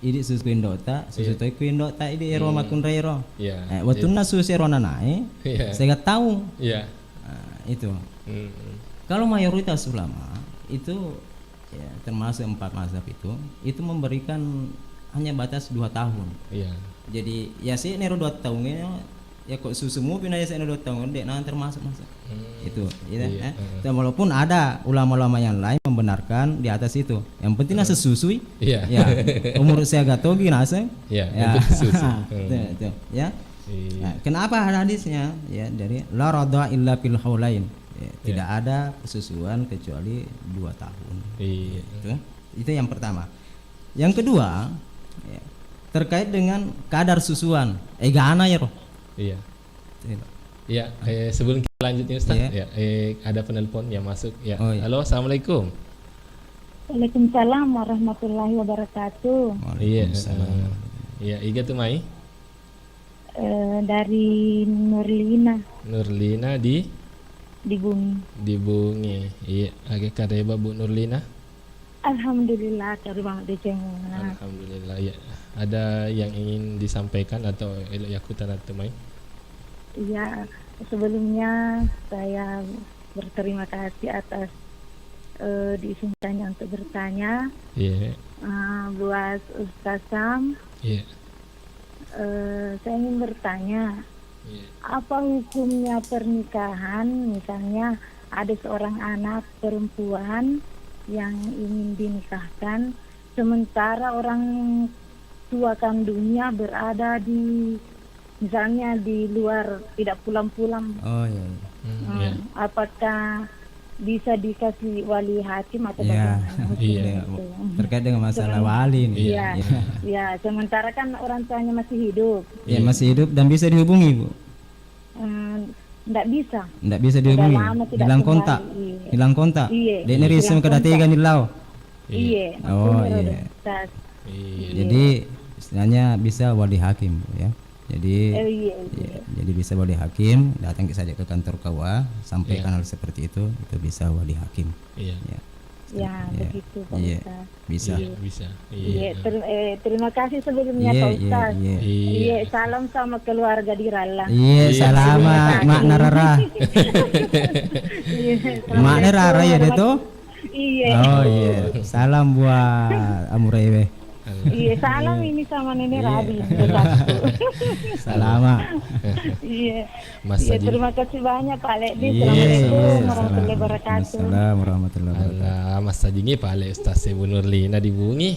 ini susu indota, susu toy indota ini ero makun rero. Waktu susu erona naik, saya nggak tahu. Itu. Kalau mayoritas ulama itu termasuk 4 mazhab itu memberikan hanya batas 2 tahun. Jadi ya sih nero 2 tahunnya ya kok susumu pindah saya 2 tahun dek nanti termasuk masa itu dan walaupun ada ulama-ulama yang lain membenarkan di atas itu yang penting nasi susui ya umur saya gak tahu gini nasi kenapa hadisnya ya dari la rada illa fil haulain tidak ada persusuan kecuali 2 tahun itu yang pertama. Yang kedua terkait dengan kadar susuan. Gana ya roh. Iya. Iya, sebelum kita lanjut nih Ustaz, Iya. ya, ada penelpon yang masuk. Ya. Oh, iya. Halo, assalamualaikum. Waalaikumsalam warahmatullahi wabarakatuh. Iya. Waalaikumsalam. Iya, Iga tuh Mai. Dari Nurlina Nurlina di di Bumi. Bungi. Iya, agak kareba Bu Nurlina. Alhamdulillah cari banget di Cengenang. Alhamdulillah. Ya. Ada yang ingin disampaikan atau yakutan atau Mai? Iya, sebelumnya saya berterima kasih atas diizinkannya untuk bertanya. Iya. Buat Ustaz Sam, Iya. saya ingin bertanya, Iya. apa hukumnya pernikahan? Misalnya ada seorang anak perempuan yang ingin dinikahkan, sementara orang tua kandungnya berada di, misalnya di luar, tidak pulang-pulang. Oh iya. Iya. Apakah bisa dikasih wali hakim atau Iya. bagaimana? Iya. Gitu. Terkait dengan masalah wali nih. Iya, ya, sementara kan orang tuanya masih hidup, Ya, masih hidup dan bisa dihubungi, Bu. nggak bisa. Nggak bisa dihubungi. lama tidak Hilang kembali. kontak. Iya. Hilang kontak. Iya. Dek ini risum Hilang kedatigan di lau. Iya. Oh, makanya iya. Ustaz. Iya. Jadi istilahnya bisa wali hakim, Bu, ya. Jadi Iya. ya, jadi bisa wali hakim, datang saja ke kantor KUA, sampaikan hal seperti itu bisa wali hakim. Iya. Ya. Ya, begitu Pak Iya. Ustaz. Bisa. Iya, bisa. Iya, Iya. terima kasih sebelumnya Iya, Pak iya, Ustaz. iya. Iya, salam sama keluarga di Rala. Iya, salamat Mak Narara. Iya, Mak Narara ya dia tuh? Iya. Oh iya. Salam buat Amurewe. Iya, salam ini sama Nenek Rabi. Salamat. Iya. Mas Iya, Sajid. terima kasih banyak Pak Lekdi. Iya, Assalamualaikum warahmatullahi wabarakatuh. Assalamualaikum warahmatullahi wabarakatuh. Alah, Mas Sajingi Pak Ustaz Bu Nurlina di Bungi.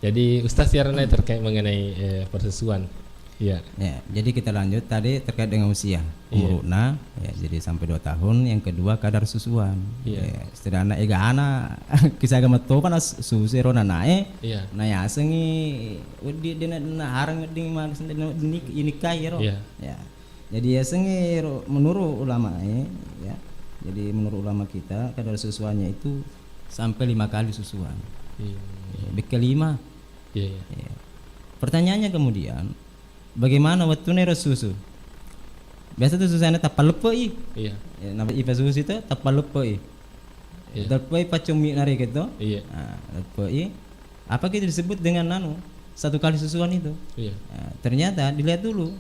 Jadi Ustaz siaran terkait mengenai persusuan. Iya. Ya, jadi kita lanjut tadi terkait dengan usia. Umurna ya, jadi sampai 2 tahun. Yang kedua kadar susuan. Iya. Ya, sederhana ana kisah agama to kan susu rona nae. Iya. Na ya sengi udi dina harang ding mag ini kai ro. Iya. Ya. Jadi ya sengi menurut ulama ya. Jadi menurut ulama kita kadar susuannya itu sampai 5 kali susuan. Iya. Kelima. Iya. Ya. Pertanyaannya kemudian, bagaimana waktu nero susu? Biasa tuh susuannya tapal lepoi. Iya. Ya, nama ipa susu itu tapal lepoi. Iya. Lepoi pacumi nari gitu. Iya. Nah, lepoi. Apa kita disebut dengan satu kali susuan itu? Iya. Nah, ternyata dilihat dulu,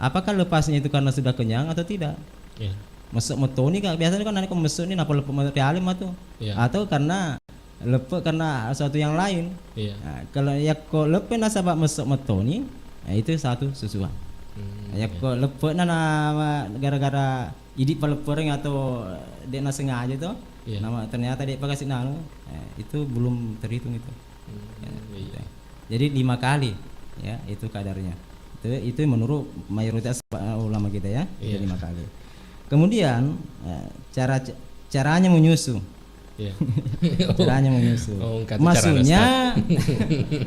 apakah lepasnya itu karena sudah kenyang atau tidak? Iya. Mesuk metoni kan biasanya kan nanti mesuk ini apa lepoi materialim atau? Iya. Atau karena lepoi karena sesuatu yang lain? Iya. Nah, kalau ya kok lepoi nasabak mesuk metoni, nah, itu satu susuan. Ya kok lepet nama gara-gara idik pelepereng atau dia sengaja tuh. Iya. Nama ternyata dia kasih itu belum terhitung itu. Iya. Jadi 5 kali ya itu kadarnya. Itu menurut mayoritas ulama kita ya, Iya. itu 5 kali. Kemudian caranya menyusu. Iya. Caranya menyusu. Oh, kata Maksudnya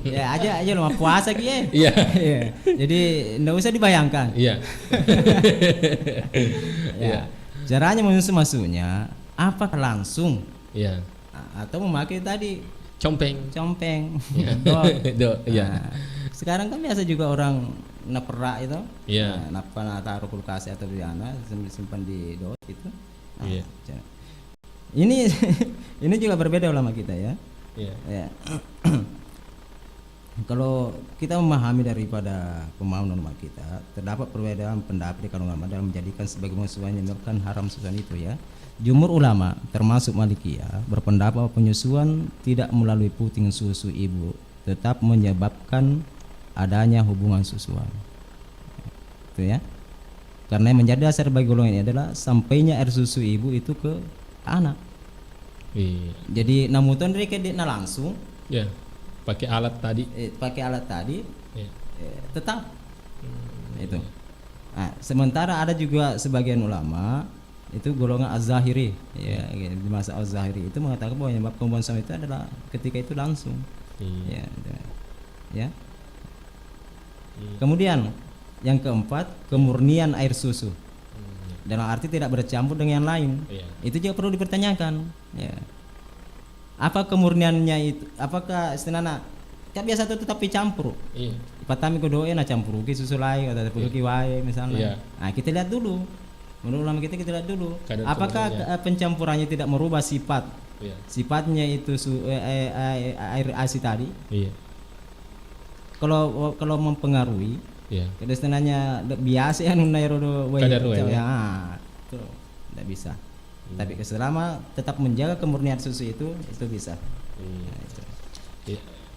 ya aja lo puasa ki ya. Iya. Iya. Jadi enggak usah dibayangkan. Iya. Ya. Caranya menyusu maksudnya apakah langsung Iya. atau memakai tadi Compeng. Iya. Iya. Nah, sekarang kan biasa juga orang naperak itu. Iya. Napa taruh kulkas atau di mana simpan di dot itu. Nah, Iya. Ini juga berbeda ulama kita ya. Iya. Ya. Kalau kita memahami daripada pemahaman ulama kita, terdapat perbedaan pendapat di kalangan ulama dalam menjadikan sebagai sesuatu yang menyebabkan haram susuan itu ya. Jumhur ulama termasuk Malikiyah berpendapat bahwa penyusuan tidak melalui puting susu ibu tetap menyebabkan adanya hubungan susuan. Itu ya. Karena yang menjadi dasar bagi golongan ini adalah sampainya air susu ibu itu ke anak. Iya. Jadi namuton mereka dia langsung Iya. Pakai alat tadi. pakai alat tadi Iya. tetap itu. Nah, sementara ada juga sebagian ulama itu golongan az-zahiri ya, di masa az-zahiri itu mengatakan bahwa yang bab pembuangan suami itu adalah ketika itu langsung. Iya. Ya, gitu. ya. Kemudian yang keempat, kemurnian air susu. Dalam arti tidak bercampur dengan yang lain. Itu juga perlu dipertanyakan, ya. Apa kemurniannya itu? Apakah istilahnya kan biasa itu tetapi campur. Patami kodoe na campur ki susu lain atau campur ki wae misalnya. Nah, kita lihat dulu. Menurut ulama kita lihat dulu. Apakah pencampurannya tidak merubah sifat? Sifatnya itu air asin tadi. Kalau mempengaruhi, kalau istilahnya biasa anu nairodo ya. Itu tidak bisa. Tapi selama tetap menjaga kemurnian susu itu bisa.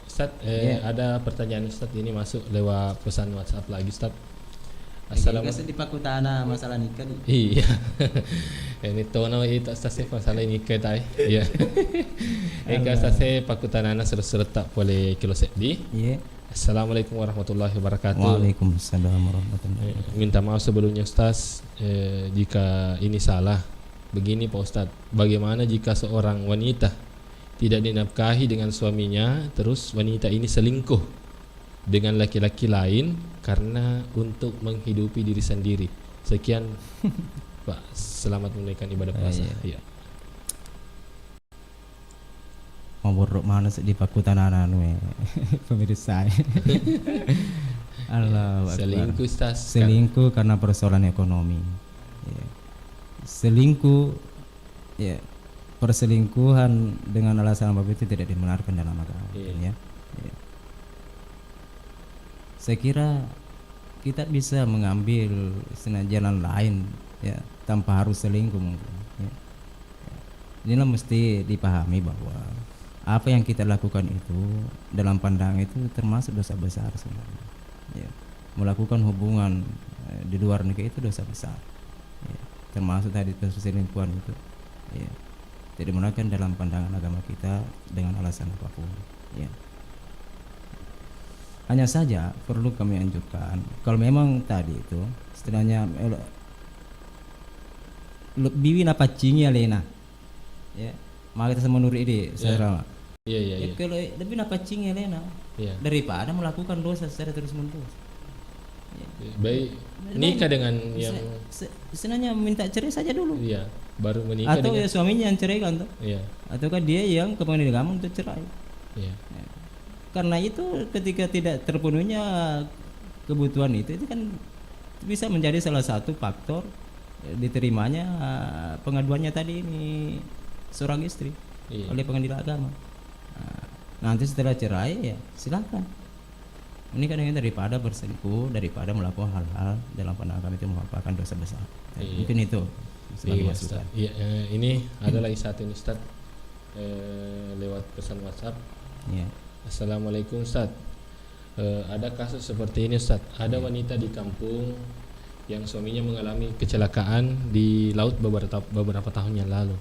Ustaz, ada pertanyaan Ustaz ini masuk lewat pesan WhatsApp lagi Ustaz. Assalamualaikum. Di pakutana masalah nikah. Iya. Ini tono itu Ustaz masalah nikah tai. Iya. Eka Ustaz pakutana seret-seret tak boleh kilo sedih. Iya. Assalamualaikum warahmatullahi wabarakatuh. Waalaikumsalam warahmatullahi wabarakatuh. Minta maaf sebelumnya Ustaz jika ini salah. Begini Pak Ustaz, bagaimana jika seorang wanita tidak dinafkahi dengan suaminya, terus wanita ini selingkuh dengan laki-laki lain karena untuk menghidupi diri sendiri. Sekian Pak, selamat menunaikan ibadah puasa. Iya. Mau borok mana di pakutan anu pemirsa. Allah selingkuh Ustaz. Selingkuh karena persoalan ekonomi. Ya. Selingkuh ya. Perselingkuhan dengan alasan apapun itu tidak dibenarkan dalam agama, ya. Saya kira kita bisa mengambil jalan lain, ya, tanpa harus selingkuh mungkin. Ya. Inilah mesti dipahami bahwa apa yang kita lakukan itu dalam pandangan itu termasuk dosa besar sebenarnya. Ya. Melakukan hubungan di luar nikah itu dosa besar, ya. Termasuk tadi perselingkuhan itu. Ya. Tidak dibenarkan dalam pandangan agama kita dengan alasan apapun, ya. Hanya saja perlu kami anjurkan kalau memang tadi itu istilahnya lebih apa cingi lena, ya, maka kita menurut ide saudara. Iya. Kalau lebih apa cingi lena daripada melakukan dosa secara terus menerus. Baik nikah dengan yang istilahnya minta cerai saja dulu. Iya. Baru menikah atau ya suaminya yang cerai kan tuh, ataukah dia yang ke pengadilan untuk cerai, karena itu ketika tidak terpenuhnya kebutuhan itu kan bisa menjadi salah satu faktor diterimanya pengaduannya tadi ini seorang istri oleh pengadilan agama. Nanti setelah cerai ya silakan menikah dengan daripada berselingkuh, daripada melakukan hal-hal dalam pandangan kami itu merupakan dosa besar. Mungkin itu. Ustaz. Iya, ini ada lagi satu ini Ustaz, lewat pesan WhatsApp. Assalamualaikum Ustaz. Ada kasus seperti ini Ustaz. Ada wanita di kampung yang suaminya mengalami kecelakaan di laut beberapa tahun yang lalu.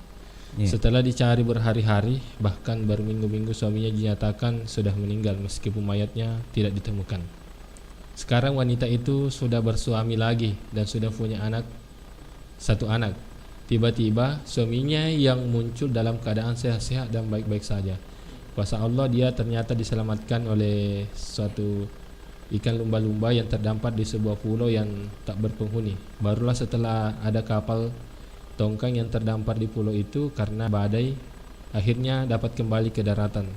Setelah dicari berhari-hari, bahkan baru minggu-minggu suaminya dinyatakan sudah meninggal meskipun mayatnya tidak ditemukan. Sekarang wanita itu sudah bersuami lagi dan sudah punya satu anak. Tiba-tiba suaminya yang muncul dalam keadaan sehat-sehat dan baik-baik saja. Kuasa Allah dia ternyata diselamatkan oleh suatu ikan lumba-lumba yang terdampar di sebuah pulau yang tak berpenghuni. Barulah setelah ada kapal tongkang yang terdampar di pulau itu karena badai, akhirnya dapat kembali ke daratan.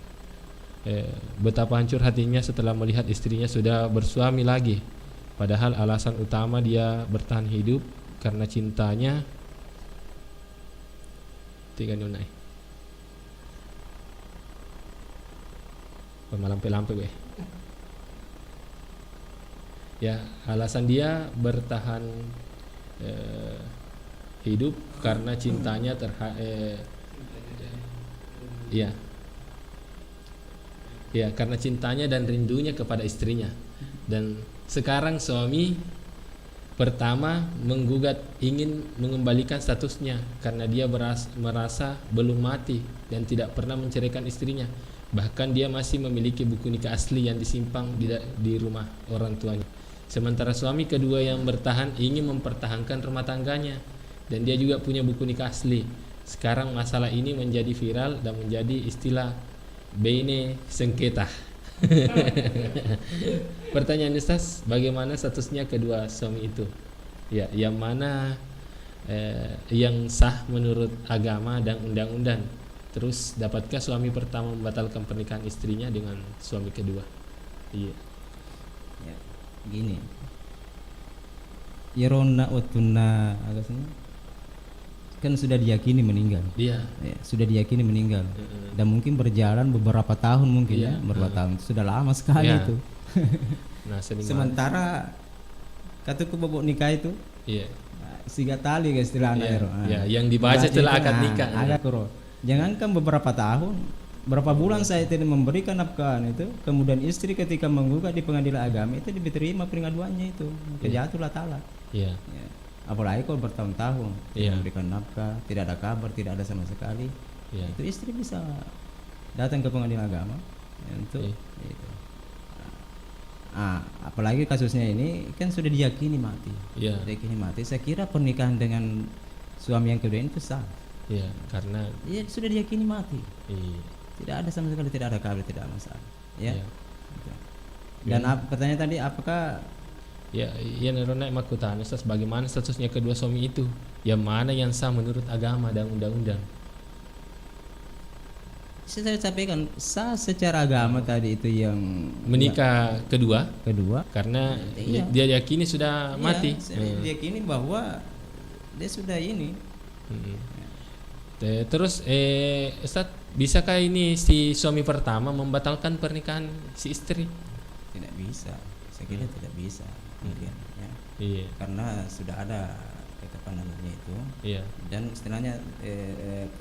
Betapa hancur hatinya setelah melihat istrinya sudah bersuami lagi. Padahal alasan utama dia bertahan hidup karena cintanya. Tiga nunai pemalampe-lampe be. Ya, alasan dia bertahan hidup karena cintanya karena cintanya dan rindunya kepada istrinya. Dan sekarang suami pertama menggugat ingin mengembalikan statusnya karena dia merasa belum mati dan tidak pernah menceraikan istrinya. Bahkan dia masih memiliki buku nikah asli yang disimpan di rumah orang tuanya. Sementara suami kedua yang bertahan ingin mempertahankan rumah tangganya dan dia juga punya buku nikah asli. Sekarang masalah ini menjadi viral dan menjadi istilah bene sengketa. Pertanyaan Ustaz, bagaimana statusnya kedua suami itu? Ya, yang mana yang sah menurut agama dan undang-undang? Terus dapatkah suami pertama membatalkan pernikahan istrinya dengan suami kedua? Iya. Ya, gini. Yarona utuna agasnya kan sudah diyakini meninggal. Iya. Ya, sudah diyakini meninggal. Dan mungkin berjalan beberapa tahun mungkin Iya. beberapa tahun. Sudah lama sekali Iya. itu. Nah, sementara kataku bobok nikah itu iya. siga tali guys istilahnya. Iya. Ero. Ya, yang dibaca setelah akad nikah. Agak kuro. Jangankan beberapa tahun, berapa bulan saya tidak memberikan nafkahan itu, kemudian istri ketika menggugat di pengadilan agama itu diterima pengaduannya itu, jatuhlah talak. Iya. Ya. Apalagi kalau bertahun-tahun Iya. memberikan nafkah, tidak ada kabar, tidak ada sama sekali, Iya. itu istri bisa datang ke pengadilan agama ya, untuk Iya. itu. Apalagi kasusnya ini kan sudah diyakini mati. Iya. Diyakini mati. Saya kira pernikahan dengan suami yang kedua itu sah. Iya, karena Sudah diyakini mati. iya. Tidak ada sama sekali, tidak ada kabar, tidak ada masalah. Ya. Iya. Gitu. Dan pertanyaan tadi apakah Ya, yang Rona Makutana, Ustaz, bagaimana statusnya kedua suami itu? Yang mana yang sah menurut agama dan undang-undang? saya sampaikan sah secara agama tadi itu yang Menikah kedua karena Iya. dia yakini sudah mati. Saya diyakini bahwa dia sudah ini. Terus Ustaz, bisakah ini si suami pertama membatalkan pernikahan si istri? Tidak bisa. Saya kira tidak bisa. Mungkin ya. Iya. Karena sudah ada kepandangannya itu. Iya. Dan istilahnya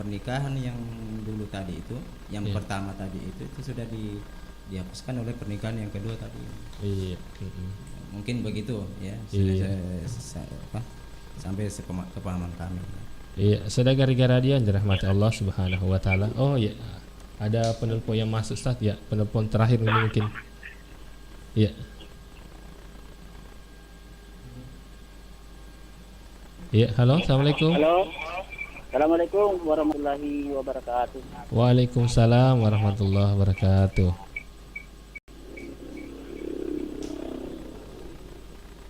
pernikahan yang dulu tadi itu, yang Iya. pertama tadi itu sudah dihapuskan oleh pernikahan yang kedua tadi. Iya. Mungkin begitu ya. Iya. Sampai kepahaman kami. Iya, saudara radio yang dirahmati Allah Subhanahu wa taala. Oh iya. Ada penelpon yang masuk, Ustaz. Ya, penelpon terakhir ini mungkin. Iya. Iya, halo, assalamualaikum. Halo, assalamualaikum warahmatullahi wabarakatuh. Waalaikumsalam warahmatullahi wabarakatuh.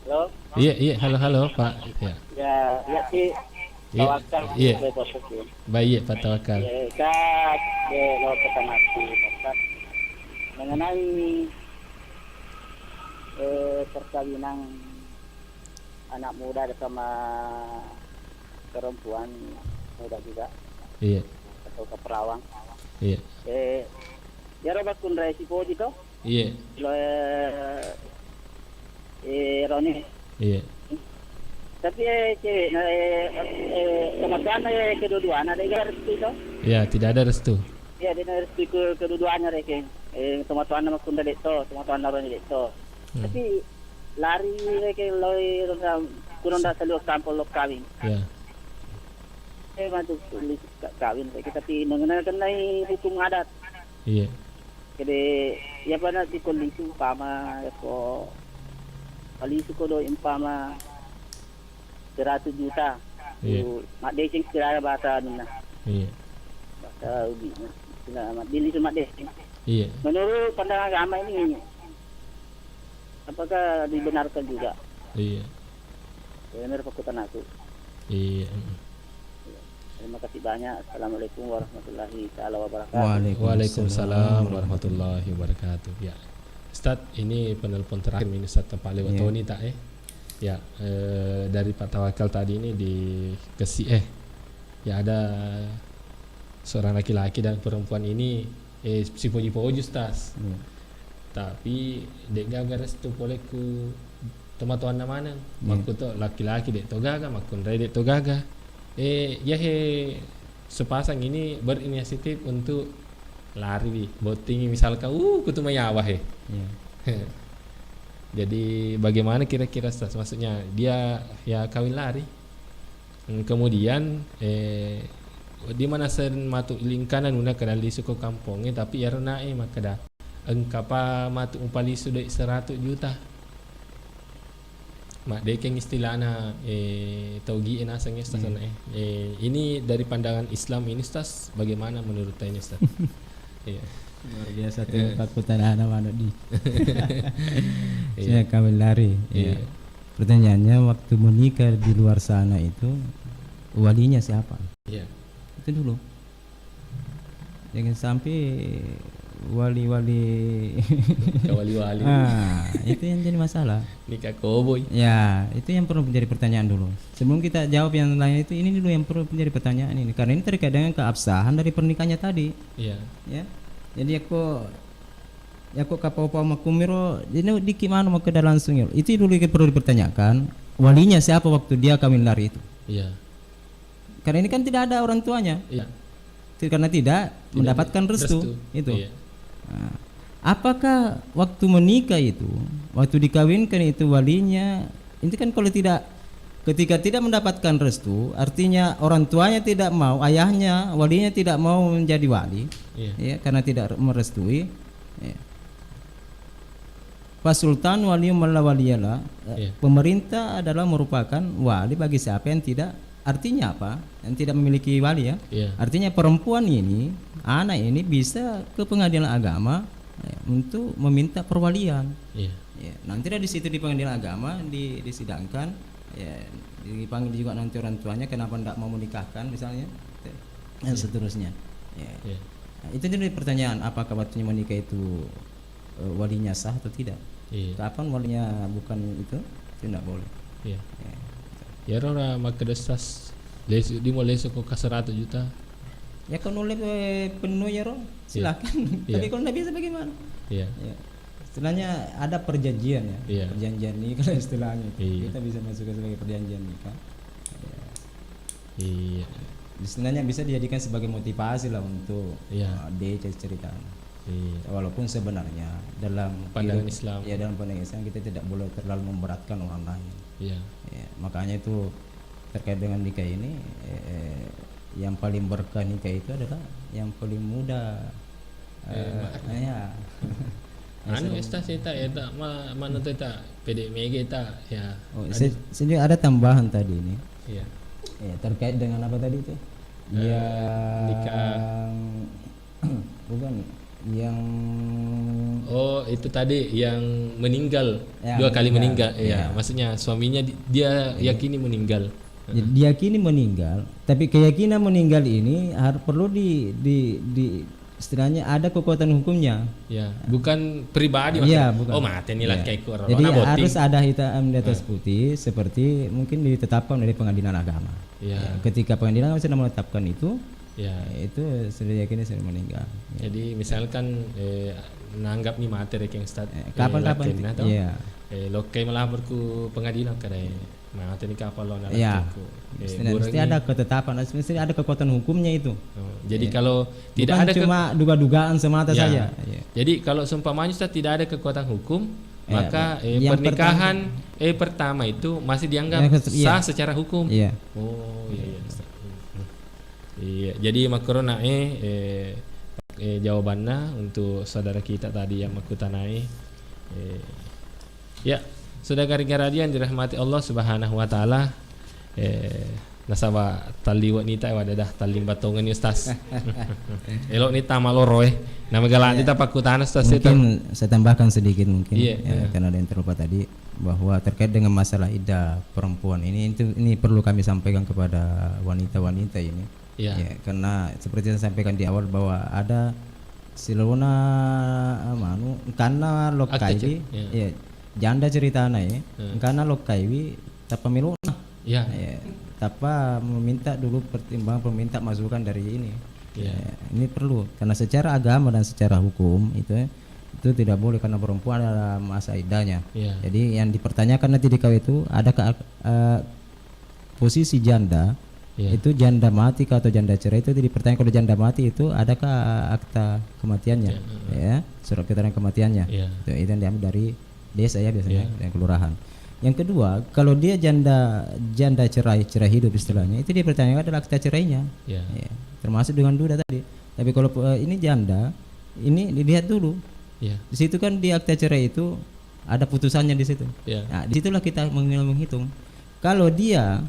Halo. Iya, halo Pak. Ya. Ya si Iya, tawakal iya. positif. Baik, Pak Tawakal. Ya, Kak, lo pesanati, Pak. Mengenai perkawinan anak muda sama perempuan muda juga. Iya. Atau keperawang. Iya. Ya robat kun resiko gitu. Iya. Lo Roni. Iya. Tapi cewek kemasukan kedua-duanya ada restu itu. Ya, tidak ada restu. Ya, dia restu kedua-duanya reke. Kemasukan nama kunda deto, kemasukan nama deto. Tapi lari reke loi kurang dah selalu sampel lok kawin. Ya. Masuk kawin reke tapi mengenai hukum adat. Iya. Jadi ya pada si kondisi umpama ko kondisi ko do umpama 100 juta. Iya. Mak decing kira bahasa nuna. Iya. Bahasa ubi. Sila mak dili mak decing. Iya. Menurut pandangan agama ini apakah dibenarkan juga? Iya. Menurut fakultas aku. Iya. Terima kasih banyak. Assalamualaikum warahmatullahi wabarakatuh. Waalaikumsalam warahmatullahi wabarakatuh. Ya. Ustaz, ini penelpon terakhir ini Ustaz tempat lewat Tony tak Ya, dari Pak Tawakal tadi ini ya ada seorang laki-laki dan perempuan ini si poji-poji Ustaz. Tapi dek gaga restu poleku teman-teman mana maku to laki-laki dek to gaga makun rai dek to gaga sepasang ini berinisiatif untuk lari boting misalkan kutu mayawah jadi bagaimana kira-kira Ustaz, maksudnya dia ya kawin lari kemudian di mana sen matu lingkanan una kenal di suku kampungnya tapi ya rena maka dah engkapa matu umpali sudah 100 juta mak dekeng istilahna taugi asangnya Ustaz. Ini dari pandangan Islam ini Ustaz bagaimana menurut Anda Ustaz? Iya. Luar biasa tuh fakultas anak mana di. Saya kawin lari. Ya. Pertanyaannya waktu menikah di luar sana itu walinya siapa? Iya. Itu dulu. Jangan sampai wali-wali wali-wali. Itu yang jadi masalah. Nikah koboi. Ya, itu yang perlu menjadi pertanyaan dulu. Sebelum kita jawab yang lain itu, ini dulu yang perlu menjadi pertanyaan ini. Karena ini terkait dengan keabsahan dari pernikahannya tadi. Iya. Ya. Jadi aku kapau-pau makumiro, jadi di mana mau ke langsung ya. Itu dulu yang perlu dipertanyakan. Walinya siapa waktu dia kawin lari itu? Iya. Karena ini kan tidak ada orang tuanya. Iya. Karena tidak mendapatkan restu. Itu. Iya. Nah, apakah waktu menikah itu, waktu dikawinkan itu walinya, itu kan kalau tidak, ketika tidak mendapatkan restu, artinya orang tuanya tidak mau, ayahnya, walinya tidak mau menjadi wali, ya, karena tidak merestui. Ya. Fasultan walium wala waliyalah, pemerintah adalah merupakan wali bagi siapa yang tidak. Artinya apa? Yang tidak memiliki wali ya. Artinya perempuan ini, anak ini bisa ke pengadilan agama untuk meminta perwalian. Ya, nanti di situ di pengadilan agama disidangkan, ya, dipanggil juga nanti orang tuanya kenapa tidak mau menikahkan misalnya, dan seterusnya. Nah, itu jadi pertanyaan, apakah waktunya menikah itu walinya sah atau tidak? Kapan walinya bukan itu tidak boleh. Ya rora maka desas lesu di mau lesu kok 100 juta. Ya kalau oleh penuh ya roh silakan. Tapi kalau tidak bisa bagaimana? Ya. Istilahnya ada perjanjian ya. Perjanjian nikah istilahnya. Kita bisa masuk sebagai perjanjian nikah. Iya. Istilahnya bisa dijadikan sebagai motivasi lah untuk dia cerita. Walaupun sebenarnya dalam pandangan Islam, ya dalam pandangan Islam kita tidak boleh terlalu memberatkan orang lain. Makanya itu terkait dengan nikah ini, yang paling berkah nikah itu adalah yang paling muda. Anu esta seta eta mana teta PDMG eta ya. Sini ada tambahan tadi ini. Iya. Terkait dengan apa tadi itu? Nikah. Bukan yang itu tadi yang meninggal dua kali meninggal maksudnya suaminya dia yakini meninggal. Diyakini meninggal, tapi keyakinan meninggal ini perlu di istilahnya ada kekuatan hukumnya. Bukan pribadi bukan. Oh mati nih lah kayak kurang. Jadi harus ada hitam di atas putih seperti mungkin ditetapkan oleh pengadilan agama. Ketika pengadilan sudah menetapkan itu, itu sudah yakini sudah meninggal. Jadi misalkan nanggap nih materi yang start kapan-kapan lokai melapor ke pengadilan kadang materi kapal lo mesti ada ketetapan, mesti ada kekuatan hukumnya itu. Jadi kalau tidak bukan ada cuma duga-dugaan semata saja. Jadi kalau seumpamanya tidak ada kekuatan hukum, maka pernikahan pertama itu masih dianggap sah secara hukum. Oh iya. Iya, jadi makrona jawabannya untuk saudara kita tadi yang makutanai. Ya, sudah gara-gara dia yang dirahmati Allah Subhanahu wa taala. Nasaba tali wanita wadadah taling batongan ni Ustaz. Elok ni tamaloro nama galaan kita pakutan Ustaz itu. Mungkin saya tambahkan sedikit mungkin karena ada yang terlupa tadi bahwa terkait dengan masalah iddah perempuan ini perlu kami sampaikan kepada wanita-wanita ini. Karena seperti yang saya sampaikan di awal bahwa ada silona karena lokaiwi janda cerita karena lokaiwi tak pemilu tanpa meminta dulu pertimbangan peminta masukan dari ini. Ini perlu karena secara agama dan secara hukum itu tidak boleh karena perempuan adalah masa iddahnya. Jadi yang dipertanyakan nanti di KW itu ada posisi janda. Itu janda mati atau janda cerai itu dipertanyakan. Kalau janda mati itu adakah akta kematiannya, surat keterangan kematiannya. Itu yang diambil dari desa biasanya dan kelurahan. Yang kedua, kalau dia janda cerai hidup istilahnya, itu dipertanyakan adalah akta cerainya, termasuk dengan duda tadi. Tapi kalau ini janda, ini dilihat dulu. Di situ kan di akta cerai itu ada putusannya di situ. Nah, disitulah kita menghitung. Kalau dia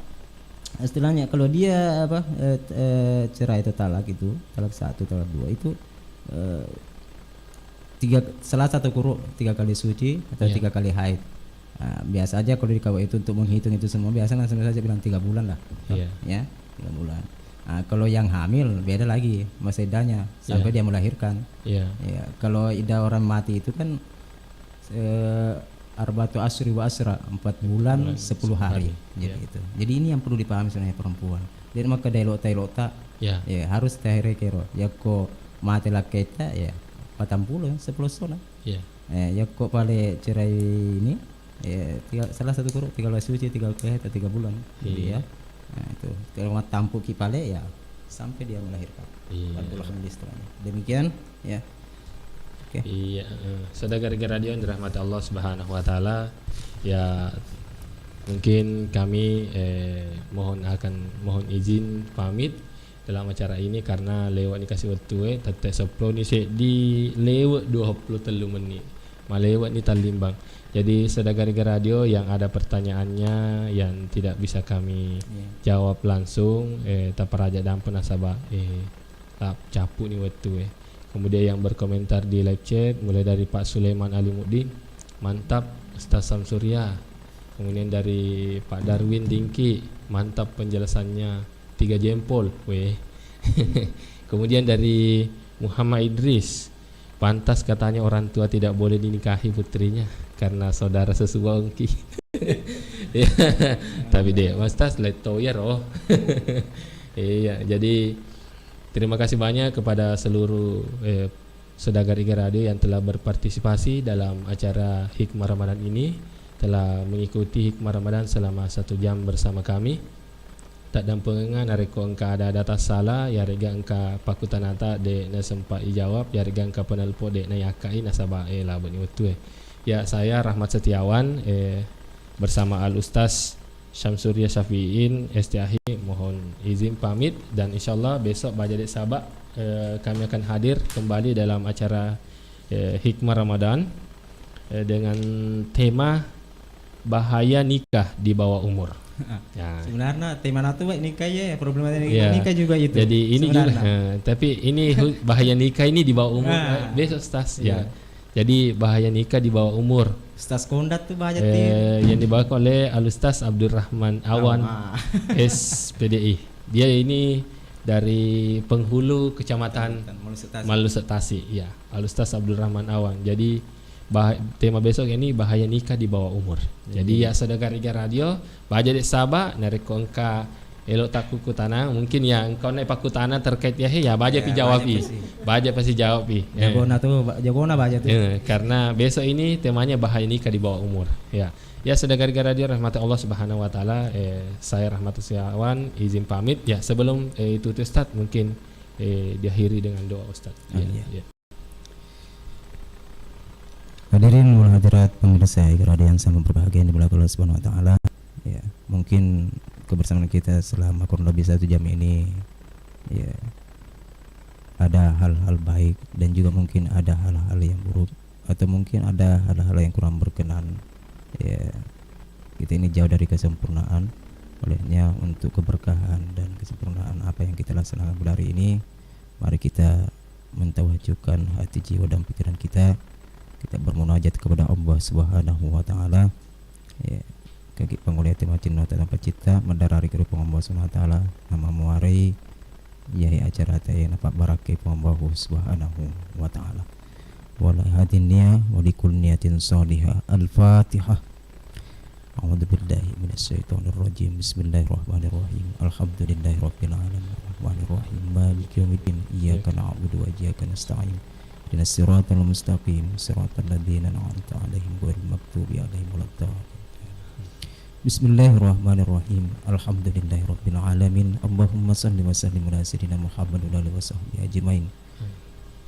istilahnya cerai atau talak itu, talak 1, talak 2 itu salah satu kuruk 3 kali suci atau 3 kali haid. Biasa aja kalau di KUA itu untuk menghitung itu semua biasa langsung saja bilang 3 bulan lah. Ya, 3 bulan. Kalau yang hamil beda lagi masa iddahnya sampai dia melahirkan. Ya, kalau iddah orang mati itu kan arba'atu asyri wa asra, 4 bulan 10 hari. Jadi itu. Jadi ini yang perlu dipahami sebenarnya perempuan. Dan maka dailota ya harus tahire kero. Ya ko mati laketa ya 40 10 sola. Ya ko pale cerai ini salah satu kuruk 3 suci 3 kali atau 3 bulan. Jadi ya. Nah, itu kalau tampu kipale ya sampai dia melahirkan. Demikian ya. Oke. Iya, saudara radio yang dirahmati Allah Subhanahu wa taala, ya mungkin kami mohon izin pamit dalam acara ini karena lewat dikasih waktu tetek 10 ni di lewat 23 menit. Malewat ni talimbang. Jadi saudara radio yang ada pertanyaannya yang tidak bisa kami jawab langsung taparaja dan penasabah capu ni waktu Kemudian yang berkomentar di live chat mulai dari Pak Sulaiman Alimuddin, mantap Ustaz Samsurya. Kemudian dari Pak Darwin Dingki, mantap penjelasannya 3 jempol. Kemudian dari Muhammad Idris, pantas katanya orang tua tidak boleh dinikahi putrinya karena saudara sesuatu ongki. Tapi deh, Ustaz leto ya roh. Iya, jadi terima kasih banyak kepada seluruh saudara radio yang telah berpartisipasi dalam acara Hikmah Ramadan ini, telah mengikuti Hikmah Ramadan selama 1 jam bersama kami. Tak dan pengengan areko engka ada data salah, ya rega engka pakutanata de na sempat dijawab, ya rega engka penelpo de na yakai nasabah lah bani waktu Ya, saya Rahmat Setiawan bersama Al Ustaz Syamsurya Syafi'in STAHI mohon izin pamit, dan insyaallah besok Bajadek Sabak kami akan hadir kembali dalam acara Hikmah Ramadan dengan tema bahaya nikah di bawah umur. Ya. Sebenarnya tema itu nikah ya, problematika nikah juga itu. Jadi ini juga tapi ini bahaya nikah ini di bawah umur. Besok Ustaz ya. Jadi bahaya nikah di bawah umur. Ustaz Kondat tuh bahaya yang dibawakan oleh Al Ustaz Abdurrahman Awan SPDI. Dia ini dari penghulu kecamatan Malusetasi. Ya, Al Ustaz Abdurrahman Awan. Jadi tema besok ini bahaya nikah di bawah umur. Jadi ya saudara radio, baca dek sabak nareko engka elok tak kuku tanah, mungkin ya engkau naik paku tanah terkait ya baca pi jawab pi. Baca pasti jawab pi. Jagona baca tuh. Karena besok ini temanya bahaya nikah di bawah umur. Ya. Ya saudara radio rahmat Allah Subhanahu wa taala, saya Rahmat Setiawan izin pamit ya. Sebelum itu Ustaz mungkin diakhiri dengan doa Ustaz. Ya. Hadirin wal hadirat pemirsa radio yang sama berbahagia yang dimuliakan Allah Subhanahu wa taala. Ya, mungkin kebersamaan kita selama kurang lebih 1 jam ini ya ada hal-hal baik dan juga mungkin ada hal-hal yang buruk atau mungkin ada hal-hal yang kurang berkenan. Ya, kita ini jauh dari kesempurnaan. Olehnya untuk keberkahan dan kesempurnaan apa yang kita laksanakan pada hari ini, mari kita mentawajjuhkan hati, jiwa dan pikiran kita bermunajat kepada Allah Subhanahu wa taala. Ya, kaki penguliah timacin nota tanpa cita mendarari kerupa Allah Subhanahu wa taala nama muarai yai acara taya napak barakai Allah Subhanahu wa taala. Wala hadinnya wa likul niyatin salihah. Al-Fatihah. A'udzu billahi minasyaitonir rajim. Bismillahirrahmanirrahim. Alhamdulillahirabbil alamin. Arrahmanir rahim. Maliki yaumiddin. Iyyaka na'budu wa iyyaka nasta'in. Ihdinas siratal mustaqim. Siratal ladzina an'amta 'alaihim ghairil maghdubi 'alaihim waladdallin. Bismillahirrahmanirrahim. Alhamdulillahirabbil alamin. Allahumma shalli wa sallim ala sayyidina Muhammad wa alihi washabbihi ajmain.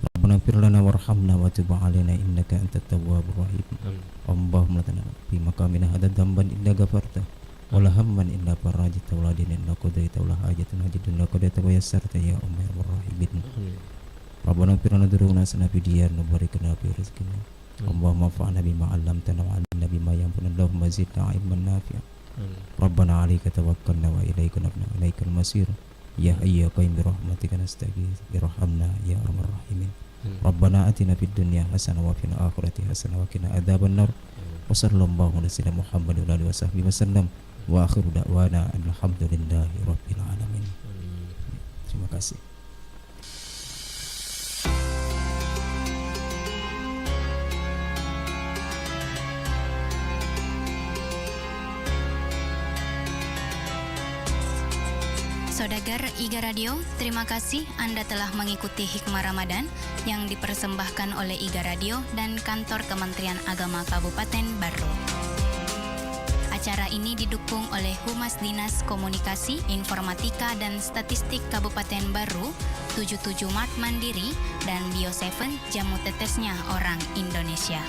Rabbana ighfir lana warhamna wa tub 'alaina innaka antat tawwabur rahim. Allahumma lana fi maqamina hadha dhanban illa ghafarta wa la hamman illa farajta wa la dinan illa qadaita wa la hajatan hajatun la qadaita wa yassarta ya arhamar rahimin. Rabbana ighfir lana dhunubana sanabiyyan wa barik lana fi rizqina. Allahumma fa'alna bima 'allamtana wa 'allimna bima yanfa'una. Allahumma zidna 'ilman nafi'an. Rabbana 'alaika tawakkalna wa ilaika nabna wa ilaikal masir. Ya hayyu ya qayyum bi rahmatika nastaghits irhamna ya arhamar rahimin. Rabbana atina fid dunya hasanah wa fil akhirati hasanah wa qina adzabannar. Wa sallallahu ala sayyidina Muhammadin wa alihi wasahbihi wasallam. Wa akhiru da'wana alhamdulillahi rabbil alamin. Terima kasih. Saudagar Iga Radio, terima kasih Anda telah mengikuti Hikmah Ramadan yang dipersembahkan oleh Iga Radio dan Kantor Kementerian Agama Kabupaten Barro. Acara ini didukung oleh Humas Dinas Komunikasi, Informatika dan Statistik Kabupaten Barro, 77 Mart Mandiri, dan Bio7 Jamu Tetesnya Orang Indonesia.